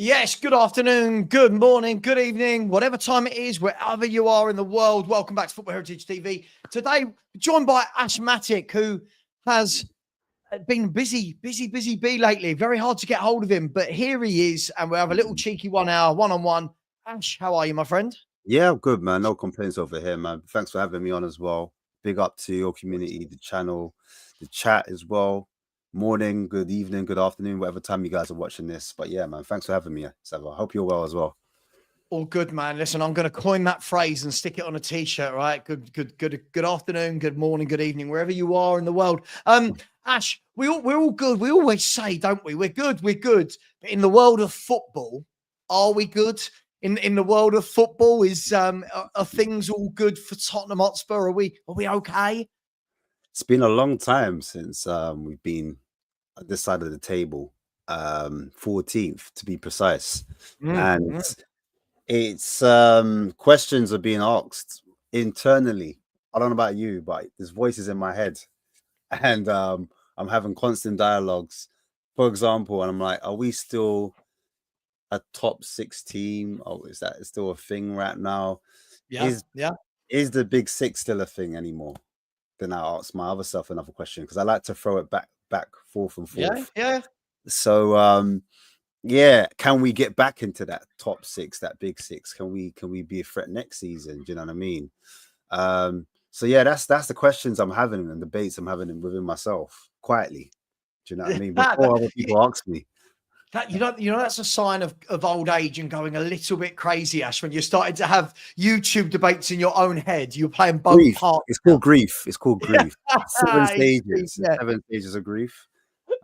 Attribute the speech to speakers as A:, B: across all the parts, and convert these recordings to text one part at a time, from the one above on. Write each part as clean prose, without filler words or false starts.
A: Yes, good afternoon, good morning, good evening, whatever time it is, wherever you are in the world. Welcome back to Football Heritage TV. Today, joined by Ashmatic, who has been busy bee lately. Very hard to get hold of him, but here he is, and we'll have a little cheeky 1 hour one-on-one. Ash, how are you, my friend?
B: Yeah, I'm good, man. No complaints over here, man. Thanks for having me on as well. Big up to your community, the channel, the chat as well. Morning, good evening, good afternoon, whatever time you guys are watching this. But yeah, man, thanks for having me, Savva. I hope you're well as well.
A: All good, man. Listen, I'm going to coin that phrase and stick it on a t-shirt, right? Good afternoon, good morning, good evening, wherever you are in the world. Ash, we're all good. We always say, don't we? We're good. But in the world of football, are we good? In the world of football, are things all good for Tottenham Hotspur? Are we okay?
B: It's been a long time since we've been at this side of the table, 14th to be precise. And it's questions are being asked internally. I don't know about you, but there's voices in my head, and I'm having constant dialogues. For example, and I'm like, are we still a top 6 team? Oh, is that still a thing right now?
A: Yeah.
B: Is the big six still a thing anymore? Then I ask my other self another question, because I like to throw it back, forth and forth.
A: Yeah.
B: So yeah, can we get back into that top 6, that big 6? Can we be a threat next season? Do you know what I mean? So yeah, that's the questions I'm having and debates I'm having within myself quietly. Do you know what I mean? Before other people ask me.
A: That you know that's a sign of old age and going a little bit crazy, Ash. When you're starting to have YouTube debates in your own head, you're playing both parts.
B: It's called grief. It's called grief. 7 stages.
A: Yeah.
B: 7 stages of grief.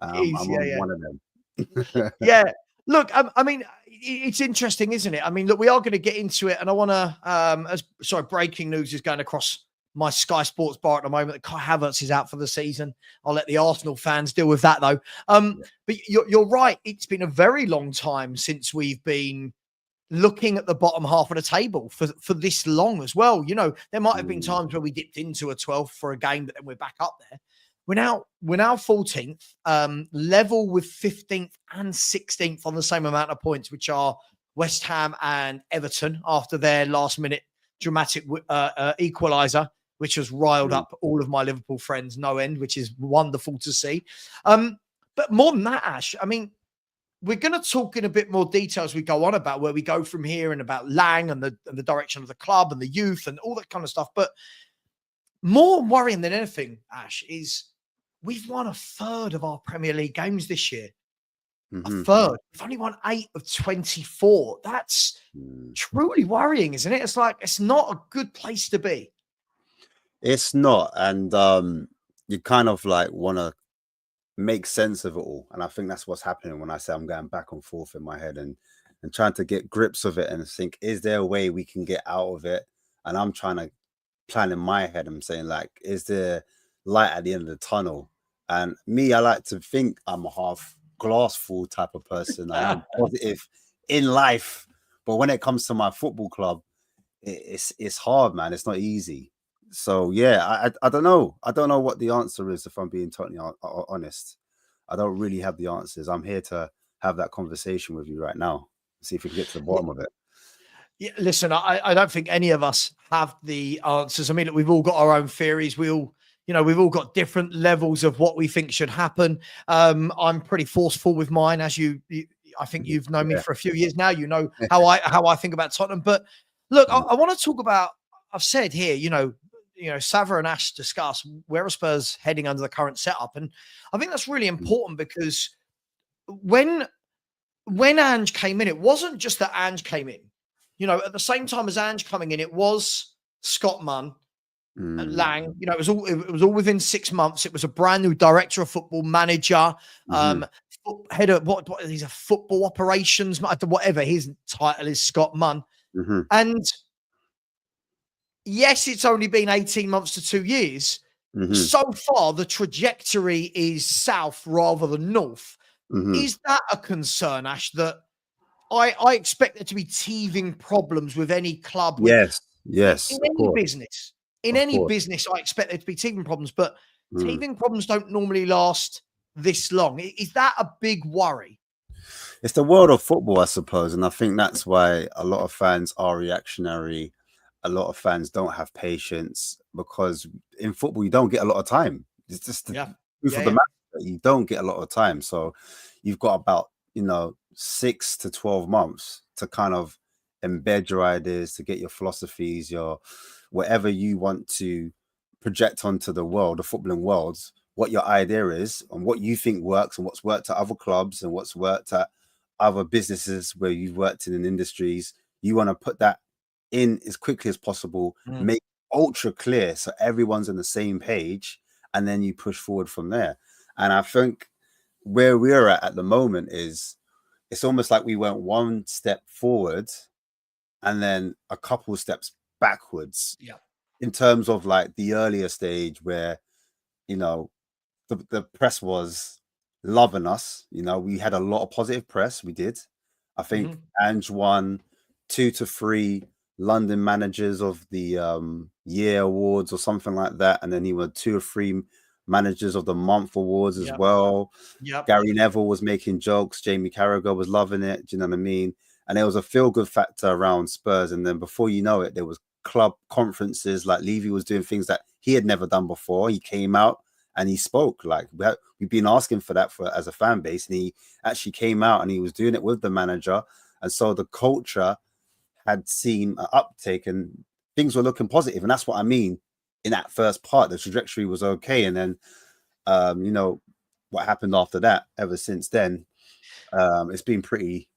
B: I'm on one of them.
A: Yeah. Look, I mean, it's interesting, isn't it? I mean, look, we are going to get into it, and I want to. Breaking news is going across my Sky Sports bar at the moment that Kai Havertz is out for the season. I'll let the Arsenal fans deal with that, though. But you're right. It's been a very long time since we've been looking at the bottom half of the table for this long as well. You know, there might have been times where we dipped into a 12th for a game, but then we're back up there. We're now 14th, level with 15th and 16th on the same amount of points, which are West Ham and Everton after their last-minute dramatic equaliser, which has riled up all of my Liverpool friends no end, which is wonderful to see. But more than that, Ash, I mean, we're going to talk in a bit more detail as we go on about where we go from here and about Lang and the direction of the club and the youth and all that kind of stuff. But more worrying than anything, Ash, is we've won a third of our Premier League games this year. A third. We've only won 8 of 24. That's truly worrying, isn't it? It's like, it's not a good place to be.
B: It's not. And you kind of like want to make sense of it all. And I think that's what's happening when I say I'm going back and forth in my head and trying to get grips of it and think, is there a way we can get out of it? And I'm trying to plan in my head. I'm saying, like, is there light at the end of the tunnel? And me, I like to think I'm a half glass full type of person. I'm positive in life, but when it comes to my football club, it's hard, man. It's not easy. So yeah, I don't know. I don't know what the answer is, if I'm being totally honest. I don't really have the answers. I'm here to have that conversation with you right now. See if we can get to the bottom of it.
A: Yeah, listen, I don't think any of us have the answers. I mean, look, we've all got our own theories. We've all got different levels of what we think should happen. I'm pretty forceful with mine, as I think you've known me for a few years now. You know how I think about Tottenham. But look, I want to talk about. I've said here, Savva and Ash discuss where are Spurs heading under the current setup, and I think that's really important because when Ange came in, it wasn't just that Ange came in. At the same time as Ange coming in, it was Scott Munn, Lang. It was all within 6 months. It was a brand new director of football, manager, head of what he's a football operations, whatever his title is, Scott Munn. And yes, it's only been 18 months to 2 years. So far, the trajectory is south rather than north. Is that a concern, Ash, that I expect there to be teething problems with any club?
B: Yes.
A: In any business. In any business, I expect there to be teething problems, but teething problems don't normally last this long. Is that a big worry?
B: it's the world of football, I suppose, and I think that's why a lot of fans are reactionary. A lot of fans don't have patience because in football you don't get a lot of time. It's just the
A: Yeah.
B: truth
A: Yeah.
B: of the
A: Yeah.
B: matter. You don't get a lot of time, so you've got about 6 to 12 months to kind of embed your ideas, to get your philosophies, your whatever you want to project onto the world, the footballing world, what your idea is and what you think works and what's worked at other clubs and what's worked at other businesses where you've worked in industries. You want to put that in as quickly as possible,
A: Mm.
B: make ultra clear so everyone's on the same page, and then you push forward from there. And I think where we're at the moment is it's almost like we went one step forward and then a couple steps backwards
A: Yeah.
B: in terms of like the earlier stage where you know the press was loving us. We had a lot of positive press. We did. I think Ange won 2 to 3 London Managers of the Year awards or something like that, and then he won 2 or 3 Managers of the Month awards as well.
A: Yep.
B: Gary Neville was making jokes. Jamie Carragher was loving it. Do you know what I mean? And there was a feel-good factor around Spurs. And then before you know it, there was club conferences. Like Levy was doing things that he had never done before. He came out and he spoke. Like we've been asking for that as a fan base, and he actually came out and he was doing it with the manager. And so the culture had seen an uptake and things were looking positive. And that's what I mean. In that first part, the trajectory was okay. And then, what happened after that, ever since then, it's been pretty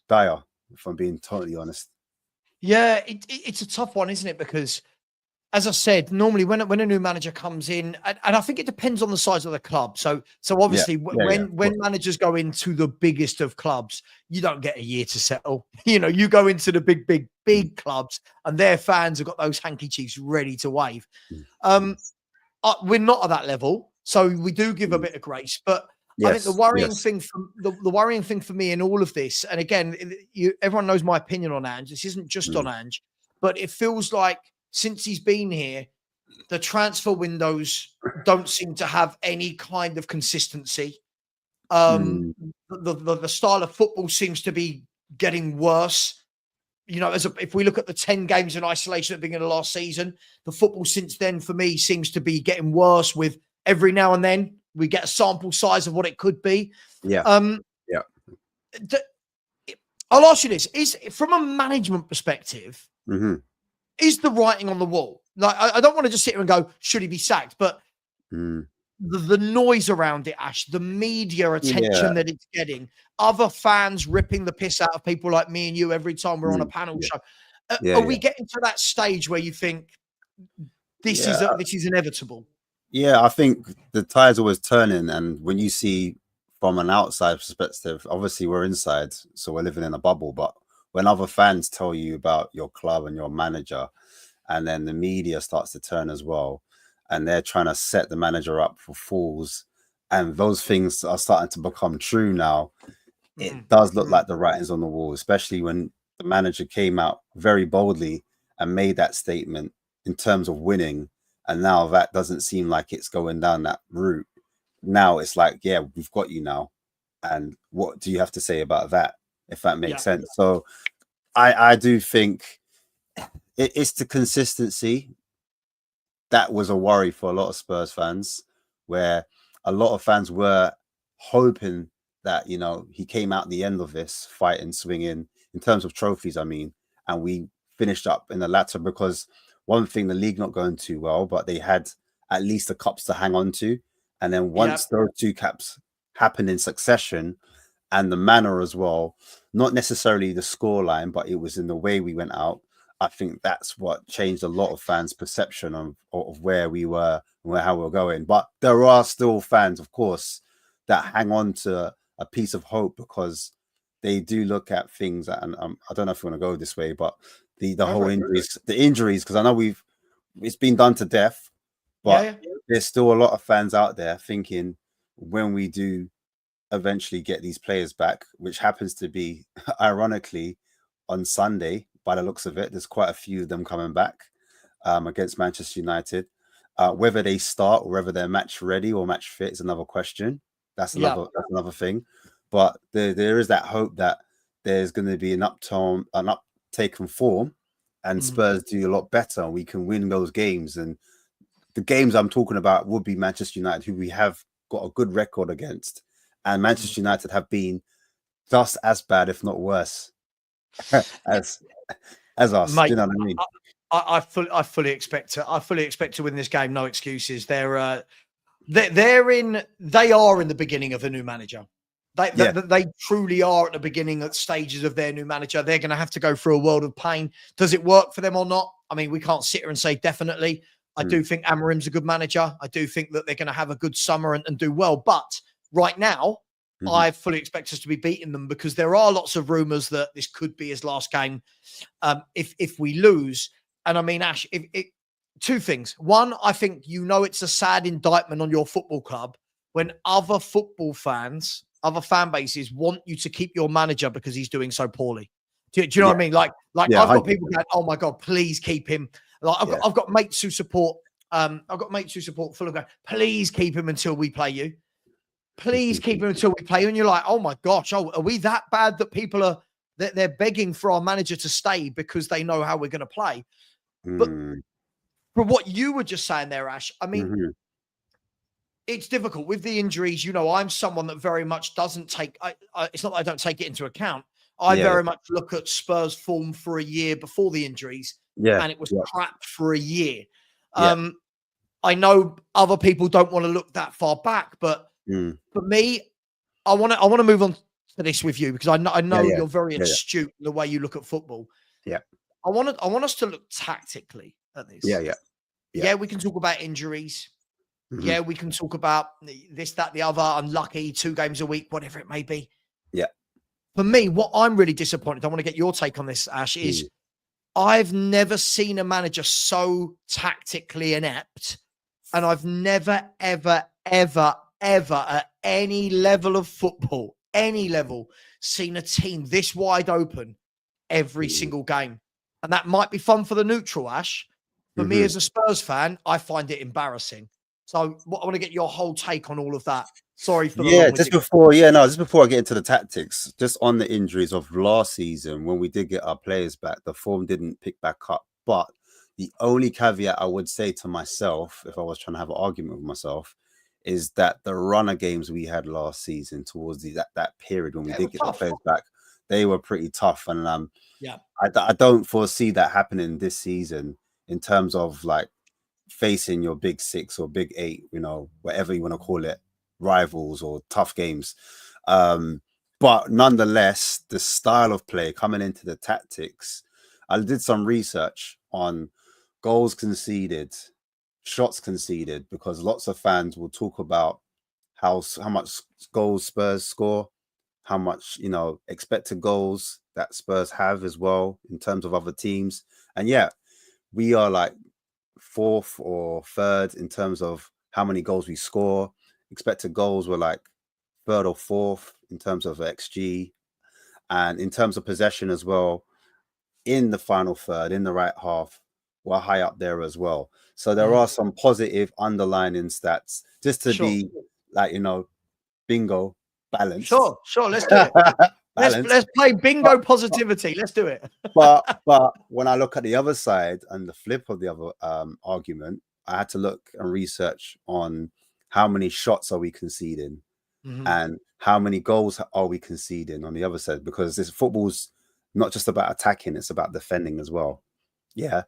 B: dire, if I'm being totally honest.
A: Yeah, it's a tough one, isn't it? Because, as I said, normally when a new manager comes in, and I think it depends on the size of the club. So obviously, when managers go into the biggest of clubs, you don't get a year to settle. You go into the big clubs, and their fans have got those handkerchiefs ready to wave. We're not at that level, so we do give a bit of grace. But I think the worrying thing for me in all of this, and again, everyone knows my opinion on Ange. This isn't just on Ange, but it feels like since he's been here, the transfer windows don't seem to have any kind of consistency. The style of football seems to be getting worse. If we look at the 10 games in isolation at the beginning of last season, the football since then for me seems to be getting worse with every now and then we get a sample size of what it could be. I'll ask you this: is from a management perspective, is the writing on the wall? Like, I don't want to just sit here and go, should he be sacked? But the noise around it, Ash, the media attention that it's getting, other fans ripping the piss out of people like me and you every time we're on a panel show. Are we getting to that stage where you think this is inevitable?
B: Yeah, I think the tide's always turning, and when you see from an outside perspective, obviously we're inside, so we're living in a bubble. But when other fans tell you about your club and your manager, and then the media starts to turn as well, and they're trying to set the manager up for fools, and those things are starting to become true now. It does look like the writing's on the wall, especially when the manager came out very boldly and made that statement in terms of winning. And now that doesn't seem like it's going down that route. Now it's like, yeah, we've got you now. And what do you have to say about that, if that makes sense? So I do think it's the consistency that was a worry for a lot of Spurs fans, where a lot of fans were hoping that, he came out the end of this fighting, swinging in terms of trophies, I mean, and we finished up in the latter because one thing, the league not going too well, but they had at least the cups to hang on to. And then once those 2 caps happened in succession, and the manner as well, not necessarily the scoreline, but it was in the way we went out. I think that's what changed a lot of fans' perception of where we were and how we were going. But there are still fans, of course, that hang on to a piece of hope because they do look at things, and I don't know if you want to go this way, but the whole injuries, because I know it's been done to death, but there's still a lot of fans out there thinking when we do eventually get these players back, which happens to be ironically on Sunday, by the looks of it, there's quite a few of them coming back against Manchester United. Whether they start or whether they're match ready or match fit is another question. That's another thing. but there is that hope that there's going to be an uptake in form, and Spurs do a lot better, and we can win those games. And the games I'm talking about would be Manchester United, who we have got a good record against, and Manchester United have been just as bad, if not worse, as us.
A: Mate,
B: Do you know what I mean?
A: I fully expect to win this game. No excuses. They are in the beginning of a new manager. They truly are at the beginning at stages of their new manager. They're going to have to go through a world of pain. Does it work for them or not? I mean, we can't sit here and say definitely. I do think Amarim's a good manager. I do think that they're going to have a good summer and do well. But right now, I fully expect us to be beating them, because there are lots of rumours that this could be his last game if we lose. And I mean, Ash, two things. One, I think it's a sad indictment on your football club when other football fans, other fan bases want you to keep your manager because he's doing so poorly. Do you know what I mean? Like I've got people going, "Oh my God, please keep him." Like I've got mates who support. Fulham going, "Please keep him until we play you. Please keep him until we play you." And you're like, "Oh my gosh, are we that bad that people are they're begging for our manager to stay because they know how we're going to play?" But for what you were just saying there, Ash, I mean, it's difficult with the injuries. I'm someone that very much doesn't take. It's not that I don't take it into account. I very much look at Spurs' form for a year before the injuries, and it was crap for a year. I know other people don't want to look that far back, but for me, I want to move on to this with you, because I know you're very astute in the way you look at football.
B: Yeah,
A: I want us to look tactically at this. Yeah, we can talk about injuries. Yeah, we can talk about this, that, the other, unlucky, 2 games a week, whatever it may be.
B: Yeah.
A: For me, what I'm really disappointed, I want to get your take on this, Ash, is I've never seen a manager so tactically inept, and I've never, ever, ever, ever at any level of football, any level, seen a team this wide open every single game. And that might be fun for the neutral, Ash. For me as a Spurs fan, I find it embarrassing. So I want to get your whole take on all of that. Sorry for the
B: just before I get into the tactics, just on the injuries of last season, when we did get our players back, the form didn't pick back up. But the only caveat I would say to myself, if I was trying to have an argument with myself, is that the runner games we had last season towards that period when we did get the players back, they were pretty tough. And I don't foresee that happening this season in terms of like facing your big 6 or big 8, whatever you want to call it, rivals or tough games. But nonetheless, the style of play coming into the tactics, I did some research on goals conceded, shots conceded, because lots of fans will talk about how much goals Spurs score, how much, expected goals that Spurs have as well in terms of other teams. And we are like 4th or 3rd in terms of how many goals we score. Expected goals were like 3rd or 4th in terms of XG, and in terms of possession as well. In the final third, in the right half, we're high up there as well. So there are some positive underlining stats, just to be like, bingo, balance.
A: Sure, let's do it. Let's play bingo positivity. Let's do it.
B: but when I look at the other side and the flip of the other argument, I had to look and research on how many shots are we conceding and how many goals are we conceding on the other side, because this football's not just about attacking, it's about defending as well. Yeah.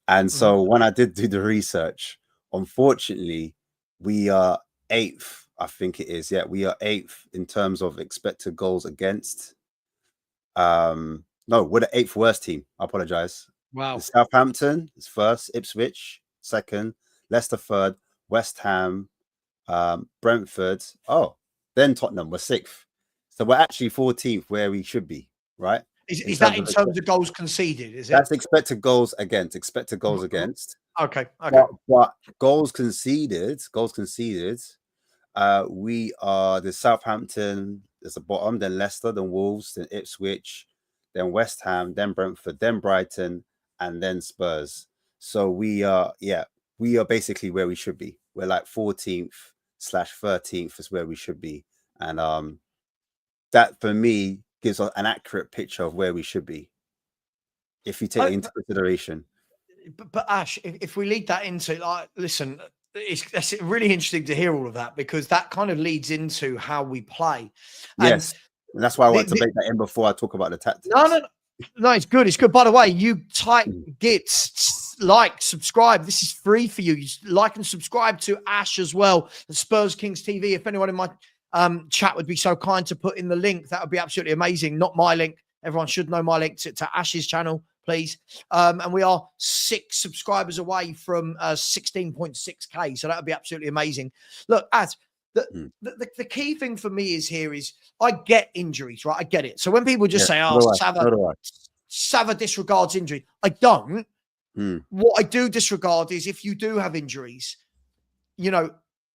B: And so when I did do the research, unfortunately, we are 8th, I think it is. Yeah, we are 8th in terms of expected goals against. No, we're the 8th worst team. I apologize.
A: Wow.
B: Southampton is 1st, Ipswich 2nd, Leicester 3rd, West Ham, Brentford. Then Tottenham, we're 6th. So we're actually 14th where we should be, right?
A: Is that in terms of goals conceded? Is it?
B: That's expected goals against. Expected goals against.
A: Okay.
B: But goals conceded. We are the Southampton is the bottom, then Leicester, then Wolves, then Ipswich, then West Ham, then Brentford, then Brighton, and then Spurs. So we are basically where we should be. We're like 14th/13th is where we should be. And that for me gives an accurate picture of where we should be if you take it into consideration.
A: But Ash, if we lead that into, like, listen, it's really interesting to hear all of that, because that kind of leads into how we play. And
B: Yes, and that's why I want to make that in before I talk about the tactics.
A: No, it's good. It's good. By the way, you type gits, like, subscribe. This is free for you. You like and subscribe to Ash as well, the Spurs Kings TV. If anyone in my chat would be so kind to put in the link, that would be absolutely amazing. Not my link. Everyone should know my link to Ash's channel, please. And we are 6 subscribers away from 16.6K. So that would be absolutely amazing. Look, Ash, the key thing for me is I get injuries, right? I get it. So when people just say, oh, Savva disregards injury, I don't. What I do disregard is, if you do have injuries,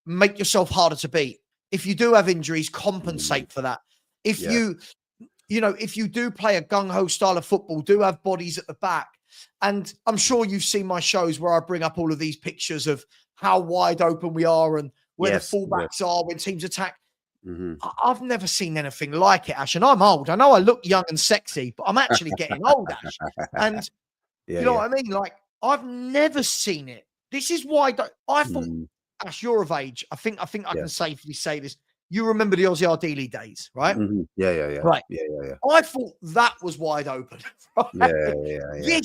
A: make yourself harder to beat. If you do have injuries, compensate for that. If you do play a gung-ho style of football, do have bodies at the back. And I'm sure you've seen my shows where I bring up all of these pictures of how wide open we are and where the fullbacks are when teams attack. I've never seen anything like it, Ash. And I'm old. I know I look young and sexy, but I'm actually getting old, Ash. And you know what I mean? Like, I've never seen it. This is why I thought, Ash, you're of age. I think I can safely say this. You remember the Ozzy Ardili days, right?
B: Yeah.
A: Right.
B: Yeah.
A: I thought that was wide open. Right?
B: Yeah.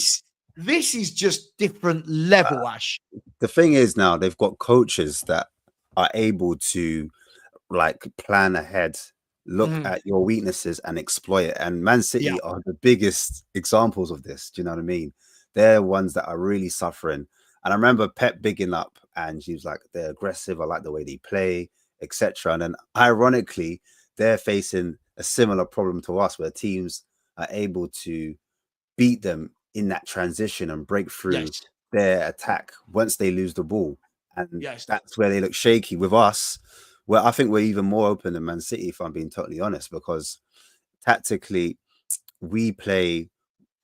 A: This is just different level, Ash.
B: The thing is, now they've got coaches that are able to, like, plan ahead, look at your weaknesses and exploit it. And Man City are the biggest examples of this. Do you know what I mean? They're ones that are really suffering. And I remember Pep bigging up, and she was like, they're aggressive. I like the way they play, etc. And then ironically, they're facing a similar problem to us, where teams are able to beat them in that transition and break through their attack once they lose the ball. And that's where they look shaky. With us, well, I think we're even more open than Man City, if I'm being totally honest, because tactically we play,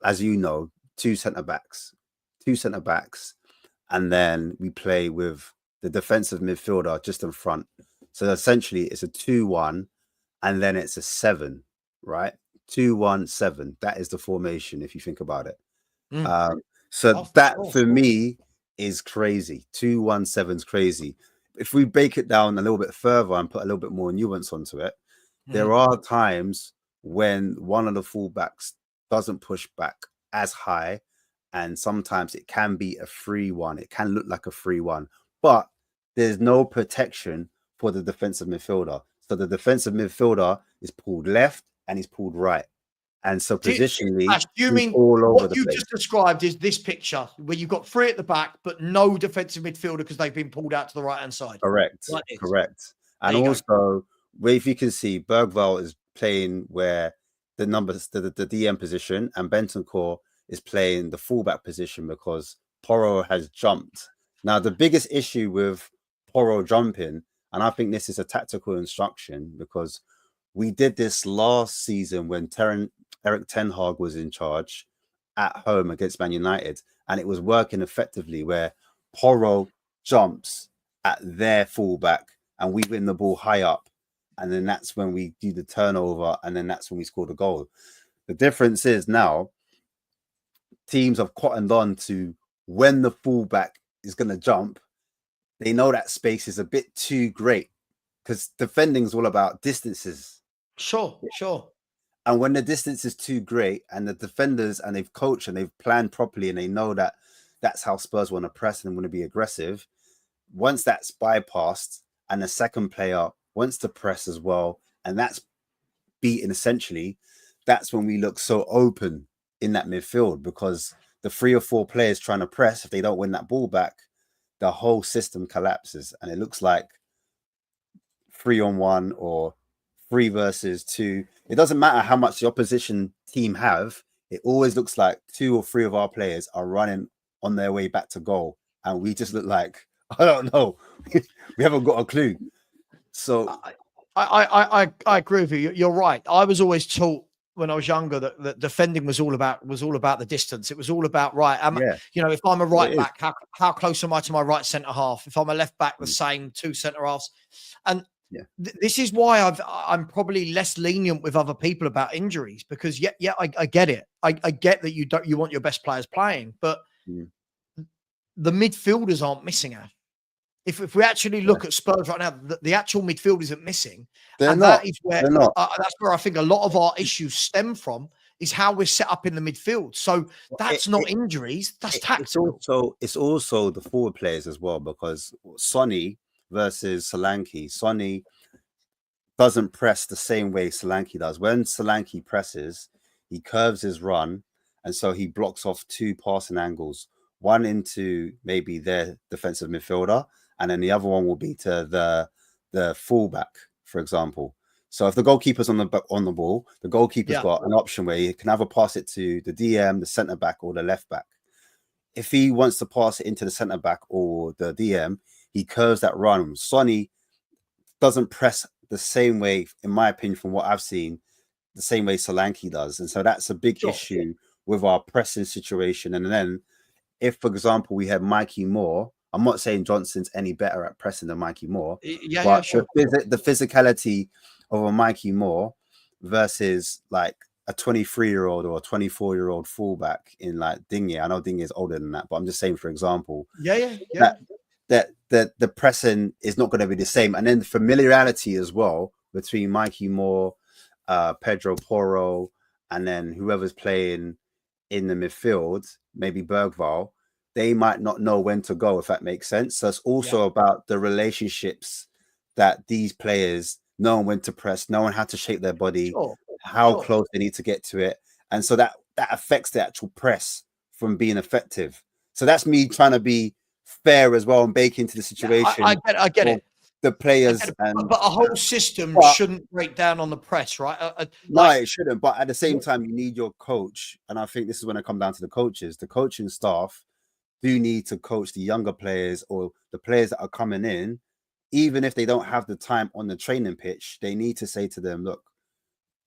B: as you know, two centre backs, and then we play with the defensive midfielder just in front. So essentially it's a 2-1, and then it's a 7, right? 2-1-7. That is the formation, if you think about it. So that for me is crazy. 2-1-7 is crazy. If we break it down a little bit further and put a little bit more nuance onto it, there are times when one of the fullbacks doesn't push back as high, and sometimes it can be a 3-1. It can look like a 3-1, but there's no protection for the defensive midfielder. So the defensive midfielder is pulled left and he's pulled right. And so positionally,
A: Ash, do you mean
B: all over
A: what you just described is this picture where you've got 3 at the back, but no defensive midfielder because they've been pulled out to the right-hand side?
B: Correct.
A: Like
B: Correct. And also, where, if you can see, Bergvall is playing where the numbers, the DM position, and Bentancur is playing the fullback position because Porro has jumped. Now, the biggest issue with Porro jumping, and I think this is a tactical instruction, because we did this last season when Eric Ten Hag was in charge at home against Man United, and it was working effectively, where Porro jumps at their fullback and we win the ball high up, and then that's when we do the turnover, and then that's when we score the goal. The difference is now teams have cottoned on to when the fullback is going to jump, they know that space is a bit too great, because defending is all about distances.
A: Sure.
B: And when the distance is too great, and the defenders, and they've coached and they've planned properly, and they know that that's how Spurs want to press and want to be aggressive, once that's bypassed and the second player wants to press as well, and that's beaten essentially, that's when we look so open in that midfield, because the 3 or 4 players trying to press, if they don't win that ball back, the whole system collapses, and it looks like 3-on-1 or 3 versus 2. It doesn't matter how much the opposition team have. It always looks like 2 or 3 of our players are running on their way back to goal, and we just look like, I don't know, we haven't got a clue. So
A: I agree with you. You're right. I was always taught when I was younger that defending was all about the distance. It was all about if I'm a right back, how close am I to my right centre half? If I'm a left back, the same, 2 centre halves. And this is why I'm probably less lenient with other people about injuries, because I get it. I get that you want your best players playing, but the midfielders aren't missing out. If we actually look at Spurs right now, the actual midfield isn't missing. That is where that's where I think a lot of our issues stem from, is how we're set up in the midfield. So that's not injuries, that's tactical.
B: It's also the forward players as well, because Sonny versus Solanke, Sonny doesn't press the same way Solanke does. When Solanke presses, he curves his run, and so he blocks off two passing angles, one into maybe their defensive midfielder, and then the other one will be to the fullback, for example. So if the goalkeeper's on the ball, the goalkeeper's got an option where he can either pass it to the DM, the centre back, or the left back. If he wants to pass it into the centre back or the DM, he curves that run. Sonny doesn't press the same way, in my opinion, from what I've seen, the same way Solanke does. And so that's a big issue with our pressing situation. And then if, for example, we had Mikey Moore, I'm not saying Johnson's any better at pressing than Mikey Moore, but the physicality of a Mikey Moore versus like a 23-year-old or a 24-year-old fullback in like Digne. I know Digne is older than that, but I'm just saying, for example, that the pressing is not going to be the same. And then the familiarity as well between Mikey Moore, Pedro Porro, and then whoever's playing in the midfield, maybe Bergvall, they might not know when to go, if that makes sense. So it's also about the relationships that these players know when to press, knowing how to shape their body, how close they need to get to it. And so that affects the actual press from being effective. So that's me trying to be fair as well and bake into the situation.
A: I get it.
B: The players,
A: but a whole system shouldn't break down on the press, right?
B: No, it shouldn't. But at the same time, you need your coach, and I think this is when I come down to the coaches. The coaching staff do need to coach the younger players or the players that are coming in, even if they don't have the time on the training pitch. They need to say to them, look,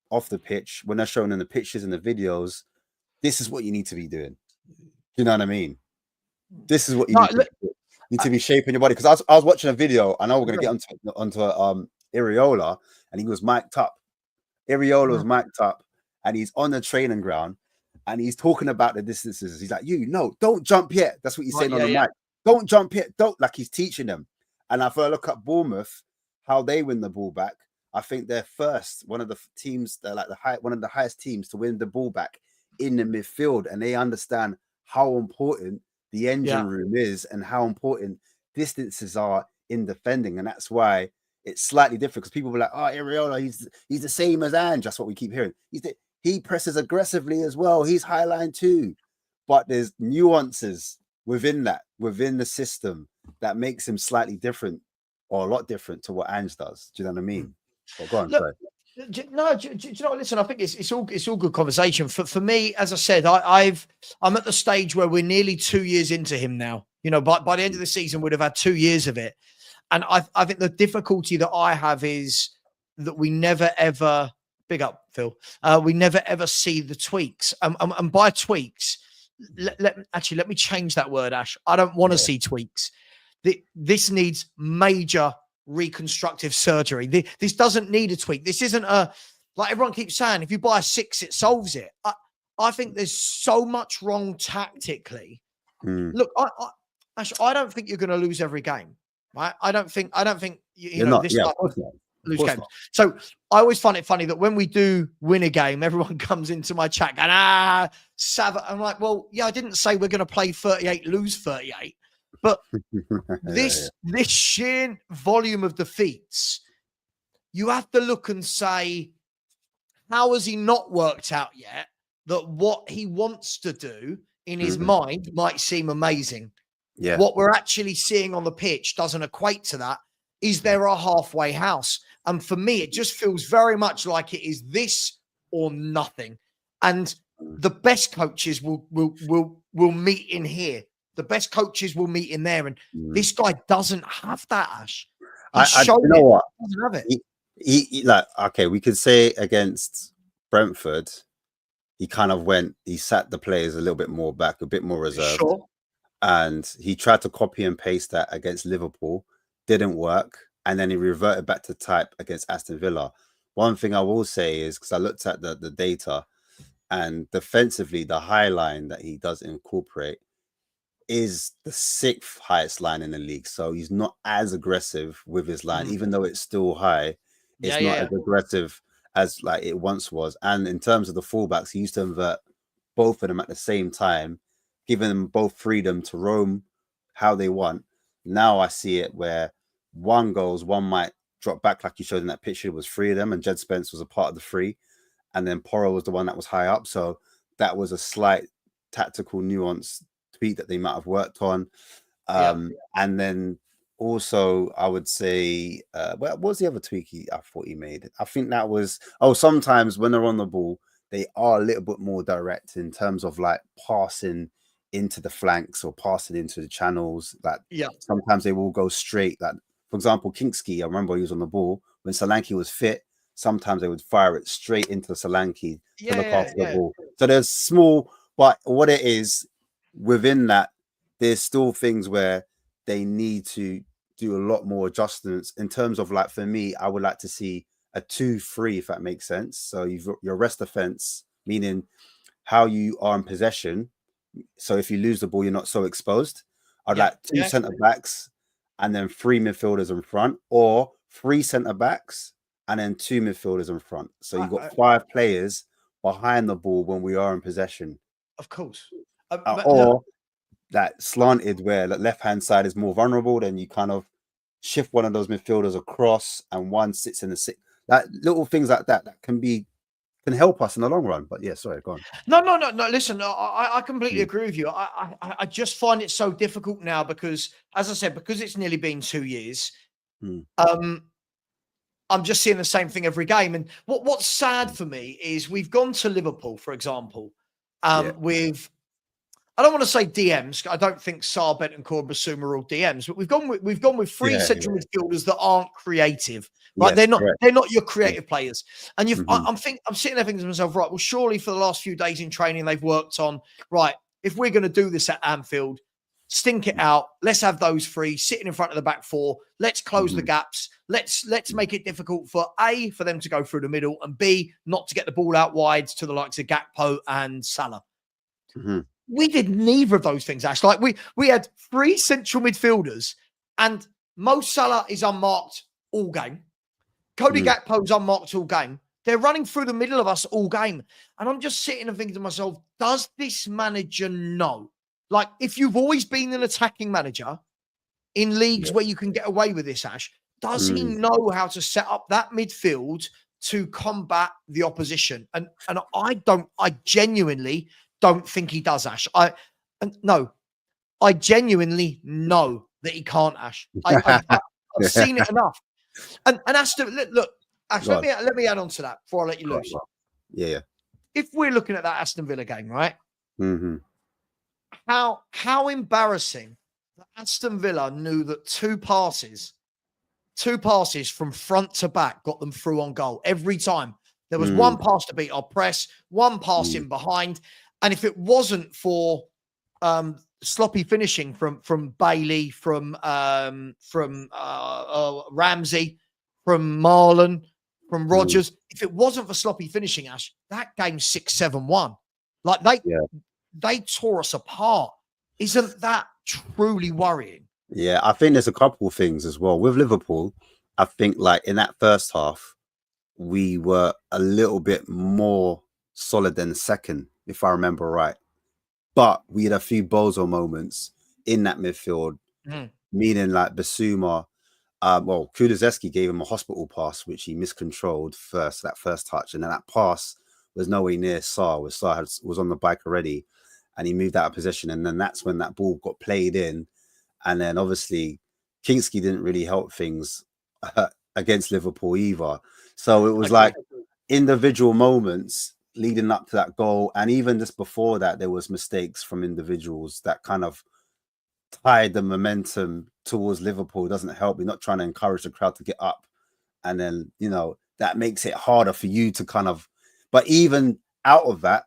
B: off the pitch, when they're showing in the pictures and the videos, this is what you need to be doing. You know what I mean? This is what you need to be shaping your body. Because I was watching a video. I know we're going to get onto Iriola, and he was mic'd up. Iriola was mic'd up, and he's on the training ground, and he's talking about the distances. He's like, don't jump yet. That's what he's saying on the mic. Don't jump yet. Don't, like he's teaching them. And if I look at Bournemouth, how they win the ball back, I think they're first, one of the teams, they're like one of the highest teams to win the ball back in the midfield, and they understand how important the engine room is and how important distances are in defending. And that's why it's slightly different, because people were like, oh, Iriola, he's the same as Ange. That's what we keep hearing. He presses aggressively as well. He's high line too. But there's nuances within the system that makes him slightly different, or a lot different to what Ange does. Do you know what I mean? Well, go on, sorry.
A: No, do you know what? Listen, I think it's all good conversation. For me, as I said, I'm at the stage where we're nearly 2 years into him now. You know, by the end of the season, we'd have had 2 years of it. And I think the difficulty that I have is that we never ever, big up, Phil, we never ever see the tweaks. And by tweaks, let me change that word, Ash. I don't want to see tweaks. This needs major reconstructive surgery. This doesn't need a tweak. This isn't like everyone keeps saying, if you buy a 6, it solves it. I think there's so much wrong tactically. Look, I don't think you're going to lose every game, right? I don't think you know, this lose games. So I always find it funny that when we do win a game, everyone comes into my chat and Savva. I'm like, well, I didn't say we're going to play 38, lose 38. But this sheer volume of defeats, you have to look and say, how has he not worked out yet that what he wants to do in his mind might seem amazing? Yeah. What we're actually seeing on the pitch doesn't equate to that. Is there a halfway house? And for me, it just feels very much like it is this or nothing. And the best coaches will meet in here. The best coaches will meet in there, and this guy doesn't have that, Ash.
B: You know what? He doesn't have it. He like, okay, we could say against Brentford, he kind of he sat the players a little bit more back, a bit more reserved. Sure. And he tried to copy and paste that against Liverpool. Didn't work. and then he reverted back to type against Aston Villa. One thing I will say is, because I looked at the data, and defensively, the high line that he does incorporate is the 6th highest line in the league. So he's not as aggressive with his line, even though it's still high. It's not as aggressive as like it once was. And in terms of the fullbacks, he used to invert both of them at the same time, giving them both freedom to roam how they want. Now I see it where one goes, one might drop back, like you showed in that picture. It was 3 of them, and Jed Spence was a part of the 3, and then Porro was the one that was high up. So that was a slight tactical nuance tweak that they might have worked on. And then also I would say, what was the other tweak I thought he made? I think that was, sometimes when they're on the ball, they are a little bit more direct in terms of like passing into the flanks or passing into the channels. Like sometimes they will go straight. Like, for example, Kinski, I remember he was on the ball when Solanke was fit. Sometimes they would fire it straight into Solanke to look after the ball. So there's small, but what it is within that, there's still things where they need to do a lot more adjustments in terms of, like, for me, I would like to see a 2-3, if that makes sense. So you've got your rest defense, meaning how you are in possession. So if you lose the ball, you're not so exposed. I'd like 2 centre backs and then 3 midfielders in front, or 3 centre backs and then 2 midfielders in front. So you've got 5 players behind the ball when we are in possession.
A: Of course.
B: Or that slanted where the left-hand side is more vulnerable, then you kind of shift one of those midfielders across and one sits in the 6. Like little things like that can help us in the long run. But yeah, sorry, go on.
A: No. Listen, I completely agree with you. I just find it so difficult now because, as I said, because it's nearly been 2 years. I'm just seeing the same thing every game. And what's sad for me is we've gone to Liverpool, for example, with, I don't want to say DMs. I don't think Saar, Bentancur, and Basuma are all DMs, but we've gone with 3 central midfielders that aren't creative. Right?
B: Yes,
A: they're not your creative players. And I'm sitting there thinking to myself, right, well, surely for the last few days in training, they've worked on, right, if we're going to do this at Anfield, stink it out. Let's have those 3 sitting in front of the back 4. Let's close the gaps. Let's make it difficult for A, for them to go through the middle, and B, not to get the ball out wide to the likes of Gakpo and Salah. We did neither of those things, Ash. Like we had 3 central midfielders, and Mo Salah is unmarked all game. Cody Gakpo's unmarked all game. They're running through the middle of us all game. And I'm just sitting and thinking to myself, does this manager know? Like, if you've always been an attacking manager in leagues where you can get away with this, Ash, does he know how to set up that midfield to combat the opposition? And I genuinely don't think he does, Ash. I genuinely know that he can't, Ash. I've seen it enough. And Aston, look, Ash, let me add on to that before I let you loose.
B: Yeah.
A: If we're looking at that Aston Villa game, right? How embarrassing that Aston Villa knew that 2 passes from front to back got them through on goal every time. There was 1 pass to beat our press, 1 pass in behind. And if it wasn't for sloppy finishing from Bailey, from Ramsey, from Marlon, from Rodgers, if it wasn't for sloppy finishing, Ash, that game's 6-7-1. Like they tore us apart. Isn't that truly worrying?
B: Yeah, I think there's a couple of things as well with Liverpool. I think, like, in that first half, we were a little bit more solid than the second, if I remember right. But we had a few bozo moments in that midfield, meaning like Basuma. Kulusevski gave him a hospital pass, which he miscontrolled that first touch. And then that pass was nowhere near Saar. Saar was on the bike already, and he moved out of position. And then that's when that ball got played in. And then obviously Kinski didn't really help things against Liverpool either. So it was like individual moments leading up to that goal. And even just before that, there was mistakes from individuals that kind of tied the momentum towards Liverpool. It doesn't help. You're not trying to encourage the crowd to get up. And then, that makes it harder for you to kind of, but even out of that,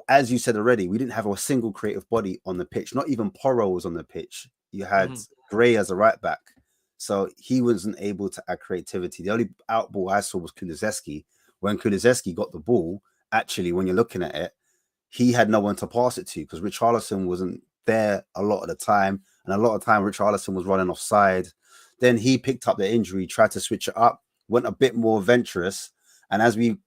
B: as you said already, we didn't have a single creative body on the pitch. Not even Porro was on the pitch. You had Gray as a right back. So he wasn't able to add creativity. The only outball I saw was Kulusevski. When Kulusevski got the ball, actually, when you're looking at it, he had no one to pass it to because Richarlison wasn't there a lot of the time. And a lot of time, Richarlison was running offside. Then he picked up the injury, tried to switch it up, went a bit more adventurous. And as we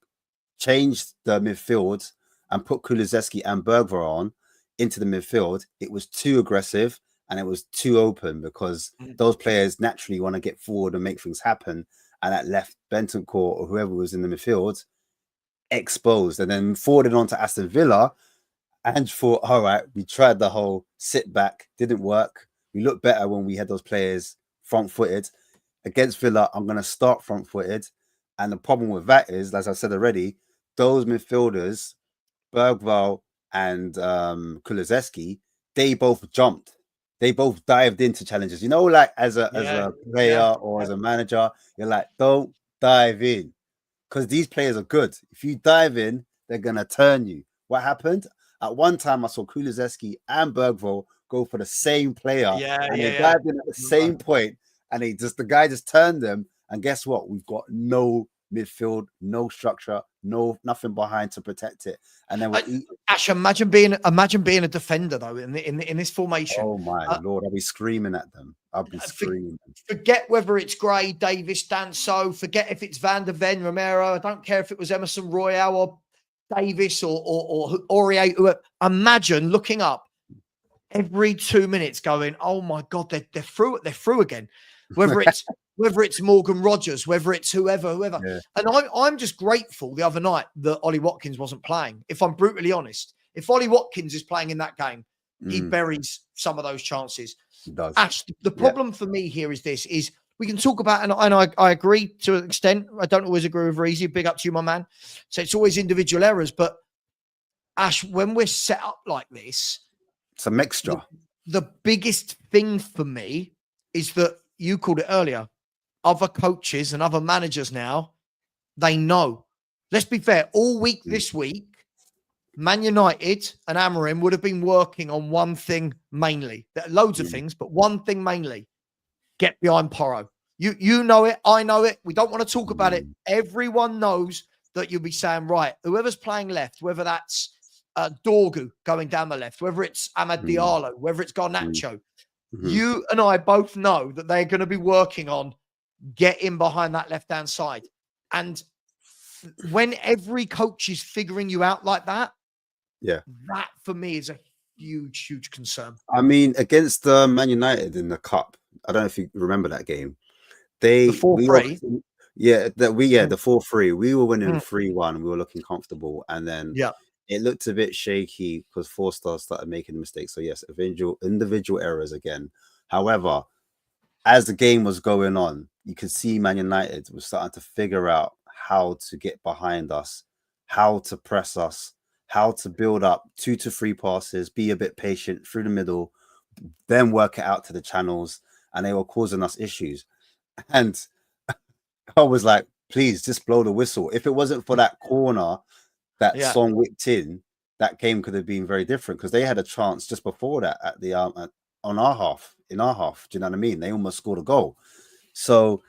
B: changed the midfield and put Kulusevski and Bergvall on into the midfield, it was too aggressive and it was too open because those players naturally want to get forward and make things happen. And that left Bentancur or whoever was in the midfield exposed, and then forwarded on to Aston Villa. And thought, all right, we tried the whole sit back, didn't work. We looked better when we had those players front footed. Against Villa, I'm going to start front footed. And the problem with that is, as I said already, those midfielders, Bergvall and Kulusevski, they both jumped. They both dived into challenges. You know, like as a player or as a manager, you're like, don't dive in. Because these players are good. If you dive in, they're going to turn you. What happened? At one time, I saw Kulusevski and Bergvall go for the same player. They dived in at the same point, and the guy just turned them. And guess what? We've got no midfield, no structure, nothing behind to protect it. And then
A: Ash, imagine being a defender though in this formation.
B: Oh my Lord, I'll be screaming at them. I'll be screaming.
A: Forget whether it's Gray, Davis, Danso. Forget if it's Van der Ven, Romero. I don't care if it was Emerson Royale or Davis or Aurier. Imagine looking up every 2 minutes, going, "Oh my God, they're through. They're through again." Whether it's Morgan Rogers, whether it's whoever.
B: Yeah.
A: And I'm just grateful the other night that Ollie Watkins wasn't playing. If I'm brutally honest, if Ollie Watkins is playing in that game, he buries some of those chances.
B: He does.
A: Ash, the problem for me here is this: is we can talk about, and I agree to an extent. I don't always agree with Reezy. Big up to you, my man. So it's always individual errors, but Ash, when we're set up like this,
B: it's a mixture.
A: The biggest thing for me is that you called it earlier. Other coaches and other managers now, they know. Let's be fair. All week this week, Man United and Amorim would have been working on one thing mainly. There are loads of things, but one thing mainly: get behind Porro. You know it. I know it. We don't want to talk about it. Everyone knows that you'll be saying, right, whoever's playing left, whether that's Dorgu going down the left, whether it's Amad Diallo, whether it's Garnacho, you and I both know that they're going to be working on getting behind that left-hand side. And when every coach is figuring you out like that, that for me is a huge, huge concern.
B: I mean, against Man United in the cup, I don't know if you remember that game. The 4-3. The 4-3. We were winning 3-1. We were looking comfortable, and then it looked a bit shaky because 4 Stars started making mistakes. So yes, individual errors again. However, as the game was going on, you could see Man United was starting to figure out how to get behind us, how to press us, how to build up 2 to 3 passes, be a bit patient through the middle, then work it out to the channels, and they were causing us issues. And I was like, please just blow the whistle. If it wasn't for that corner that Song whipped in, that game could have been very different because they had a chance just before that at the in our half. Do you know what I mean? They almost scored a goal. So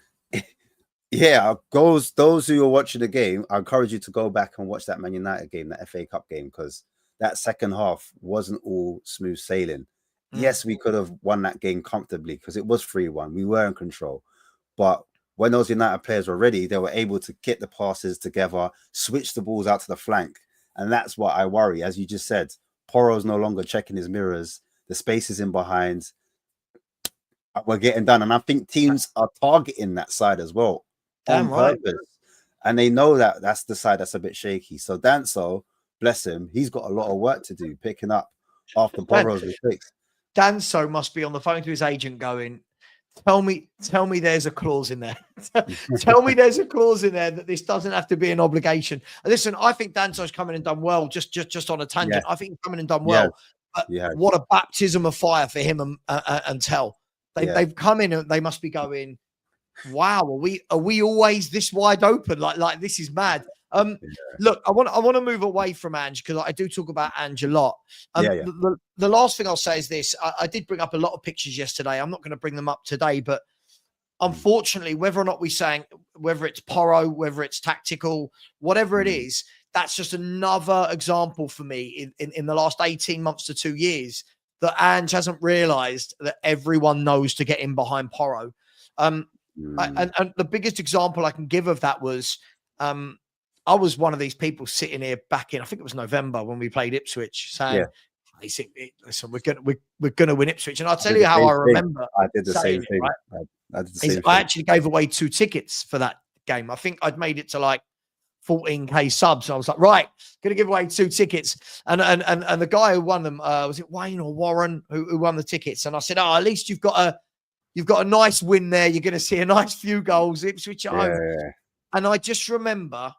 B: those who are watching the game, I encourage you to go back and watch that Man United game, that FA Cup game, because that second half wasn't all smooth sailing. Yes, we could have won that game comfortably because it was 3-1. We were in control. But when those United players were ready, they were able to get the passes together, switch the balls out to the flank. And that's what I worry. As you just said, Porro's no longer checking his mirrors. The space is in behind. We're getting done. And I think teams are targeting that side as well on purpose. And they know that that's the side that's a bit shaky. So Danso, bless him, he's got a lot of work to do picking up after Porro's mistakes.
A: Danso must be on the phone to his agent going, tell me there's a clause in there. Tell me there's a clause in there that this doesn't have to be an obligation. And listen, I think Danso's come in and done well, just on a tangent. I think he's come in and done well. But what a baptism of fire for him and Tell. They've come in and they must be going, wow, are we always this wide open? Like this is mad. Look, I want to move away from Ange because I do talk about Ange a lot. The last thing I'll say is this. I did bring up a lot of pictures yesterday. I'm not going to bring them up today, but unfortunately, whether or not we're saying, whether it's Porro, whether it's tactical, whatever it is, that's just another example for me in the last 18 months to 2 years that Ange hasn't realised that everyone knows to get in behind Porro. And the biggest example I can give of that was I was one of these people sitting here back in, I think it was November when we played Ipswich, saying, listen, we're gonna win Ipswich. And I'll tell you how I remember.
B: I did the same thing.
A: Right?
B: I did the same thing.
A: I actually gave away 2 tickets for that game. I think I'd made it to like 14K subs. I was like, right, gonna give away 2 tickets. And the guy who won them, was it Wayne or Warren who won the tickets? And I said, at least you've got a nice win there. You're gonna see a nice few goals, Ipswich at home. And I just remember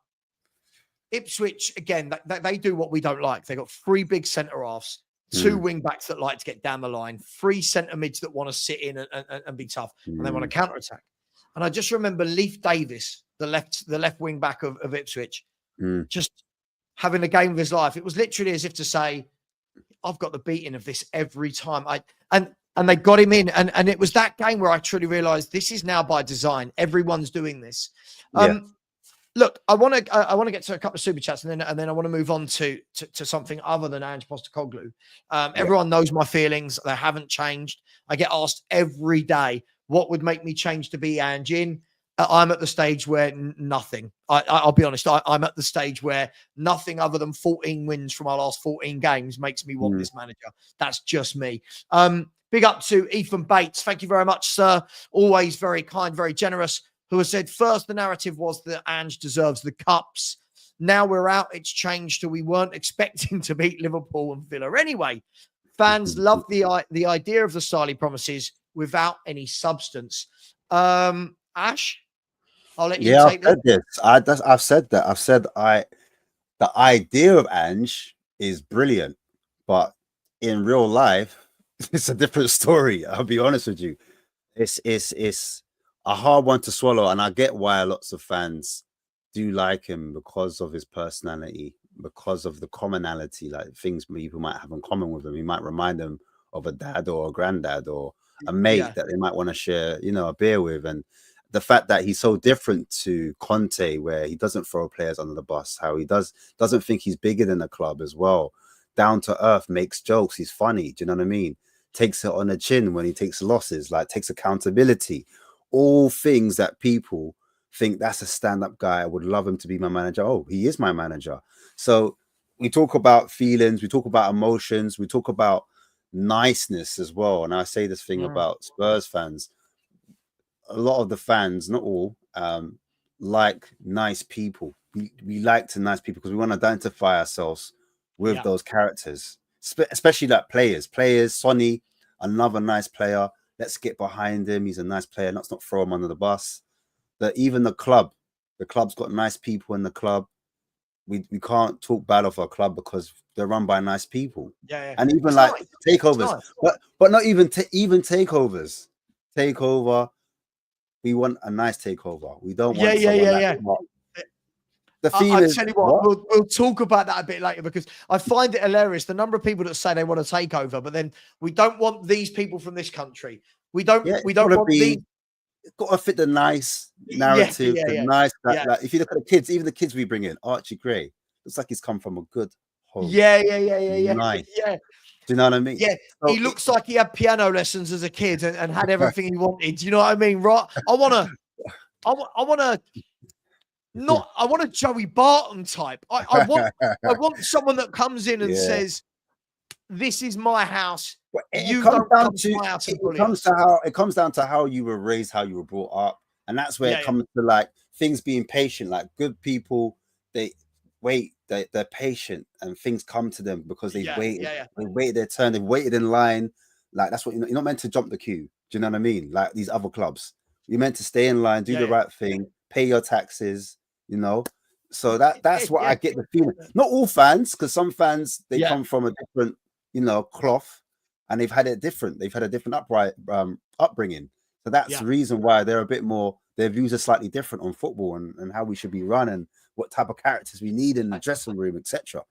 A: Ipswich, again, they do what we don't like. They got 3 big centre halves, 2 wing backs that like to get down the line, 3 centre mids that want to sit in and be tough, and they want to counter attack. And I just remember Leif Davis, the left wing back of Ipswich, just having the game of his life. It was literally as if to say, I've got the beating of this every time. And they got him in. And it was that game where I truly realized this is now by design. Everyone's doing this. Look, I want to get to a couple of super chats, and then I want to move on to something other than Ange Postecoglou. Everyone knows my feelings; they haven't changed. I get asked every day, "What would make me change to be Ange in?" I'm at the stage where nothing. I'll be honest. I'm at the stage where nothing other than 14 wins from our last 14 games makes me want this manager. That's just me. Big up to Ethan Bates. Thank you very much, sir. Always very kind, very generous. Who has said, first, the narrative was that Ange deserves the cups. Now we're out. It's changed to we weren't expecting to beat Liverpool and Villa. Anyway, fans love the idea of the Starley promises without any substance. Ash, I'll let you take this.
B: I've said that. I've said the idea of Ange is brilliant, but in real life, it's a different story. I'll be honest with you. It's a hard one to swallow, and I get why lots of fans do like him because of his personality, because of the commonality, like things people might have in common with him. He might remind them of a dad or a granddad or a mate that they might want to share, a beer with. And the fact that he's so different to Conte, where he doesn't throw players under the bus, how he doesn't think he's bigger than the club as well. Down to earth, makes jokes. He's funny. Do you know what I mean? Takes it on the chin when he takes losses, like takes accountability. All things that people think that's a stand-up guy. I would love him to be my manager. Oh, he is my manager. So we talk about feelings, we talk about emotions, we talk about niceness as well. And I say this thing about Spurs fans. A lot of the fans, not all, like nice people. We like to nice people because we want to identify ourselves with those characters, especially like players. Sonny, another nice player. Let's get behind him. He's a nice player. Let's not throw him under the bus. But even the club's got nice people in the club. We can't talk bad of our club because they're run by nice people. And even it's like takeovers, but not even takeovers. Takeover. We want a nice takeover. We don't want the feeling.
A: I'll tell you what, we'll talk about that a bit later because I find it hilarious. The number of people that say they want to take over, but then we don't want these people from this country. We don't want these.
B: It's got to fit the nice narrative, nice. Like, if you look at the kids, even the kids we bring in, Archie Gray, looks like he's come from a good home. Nice. Do you know what I mean?
A: Yeah, so he looks like he had piano lessons as a kid and had everything he wanted. Do you know what I mean? Right? I want a Joey Barton type. I want someone that comes in and says, "This is my house."
B: It comes down to how you were raised, how you were brought up, and that's where it comes to like things being patient. Like good people, they're patient, and things come to them because they waited. They waited their turn. They waited in line. Like that's what you're not meant to jump the queue. Do you know what I mean? Like these other clubs, you're meant to stay in line, do the right thing, pay your taxes. So that's what I get the feeling. Not all fans, because some fans they come from a different cloth, and they've had it different. They've had a different upbringing. So that's the reason why they're a bit more. Their views are slightly different on football and how we should be run and what type of characters we need in the dressing room, etc.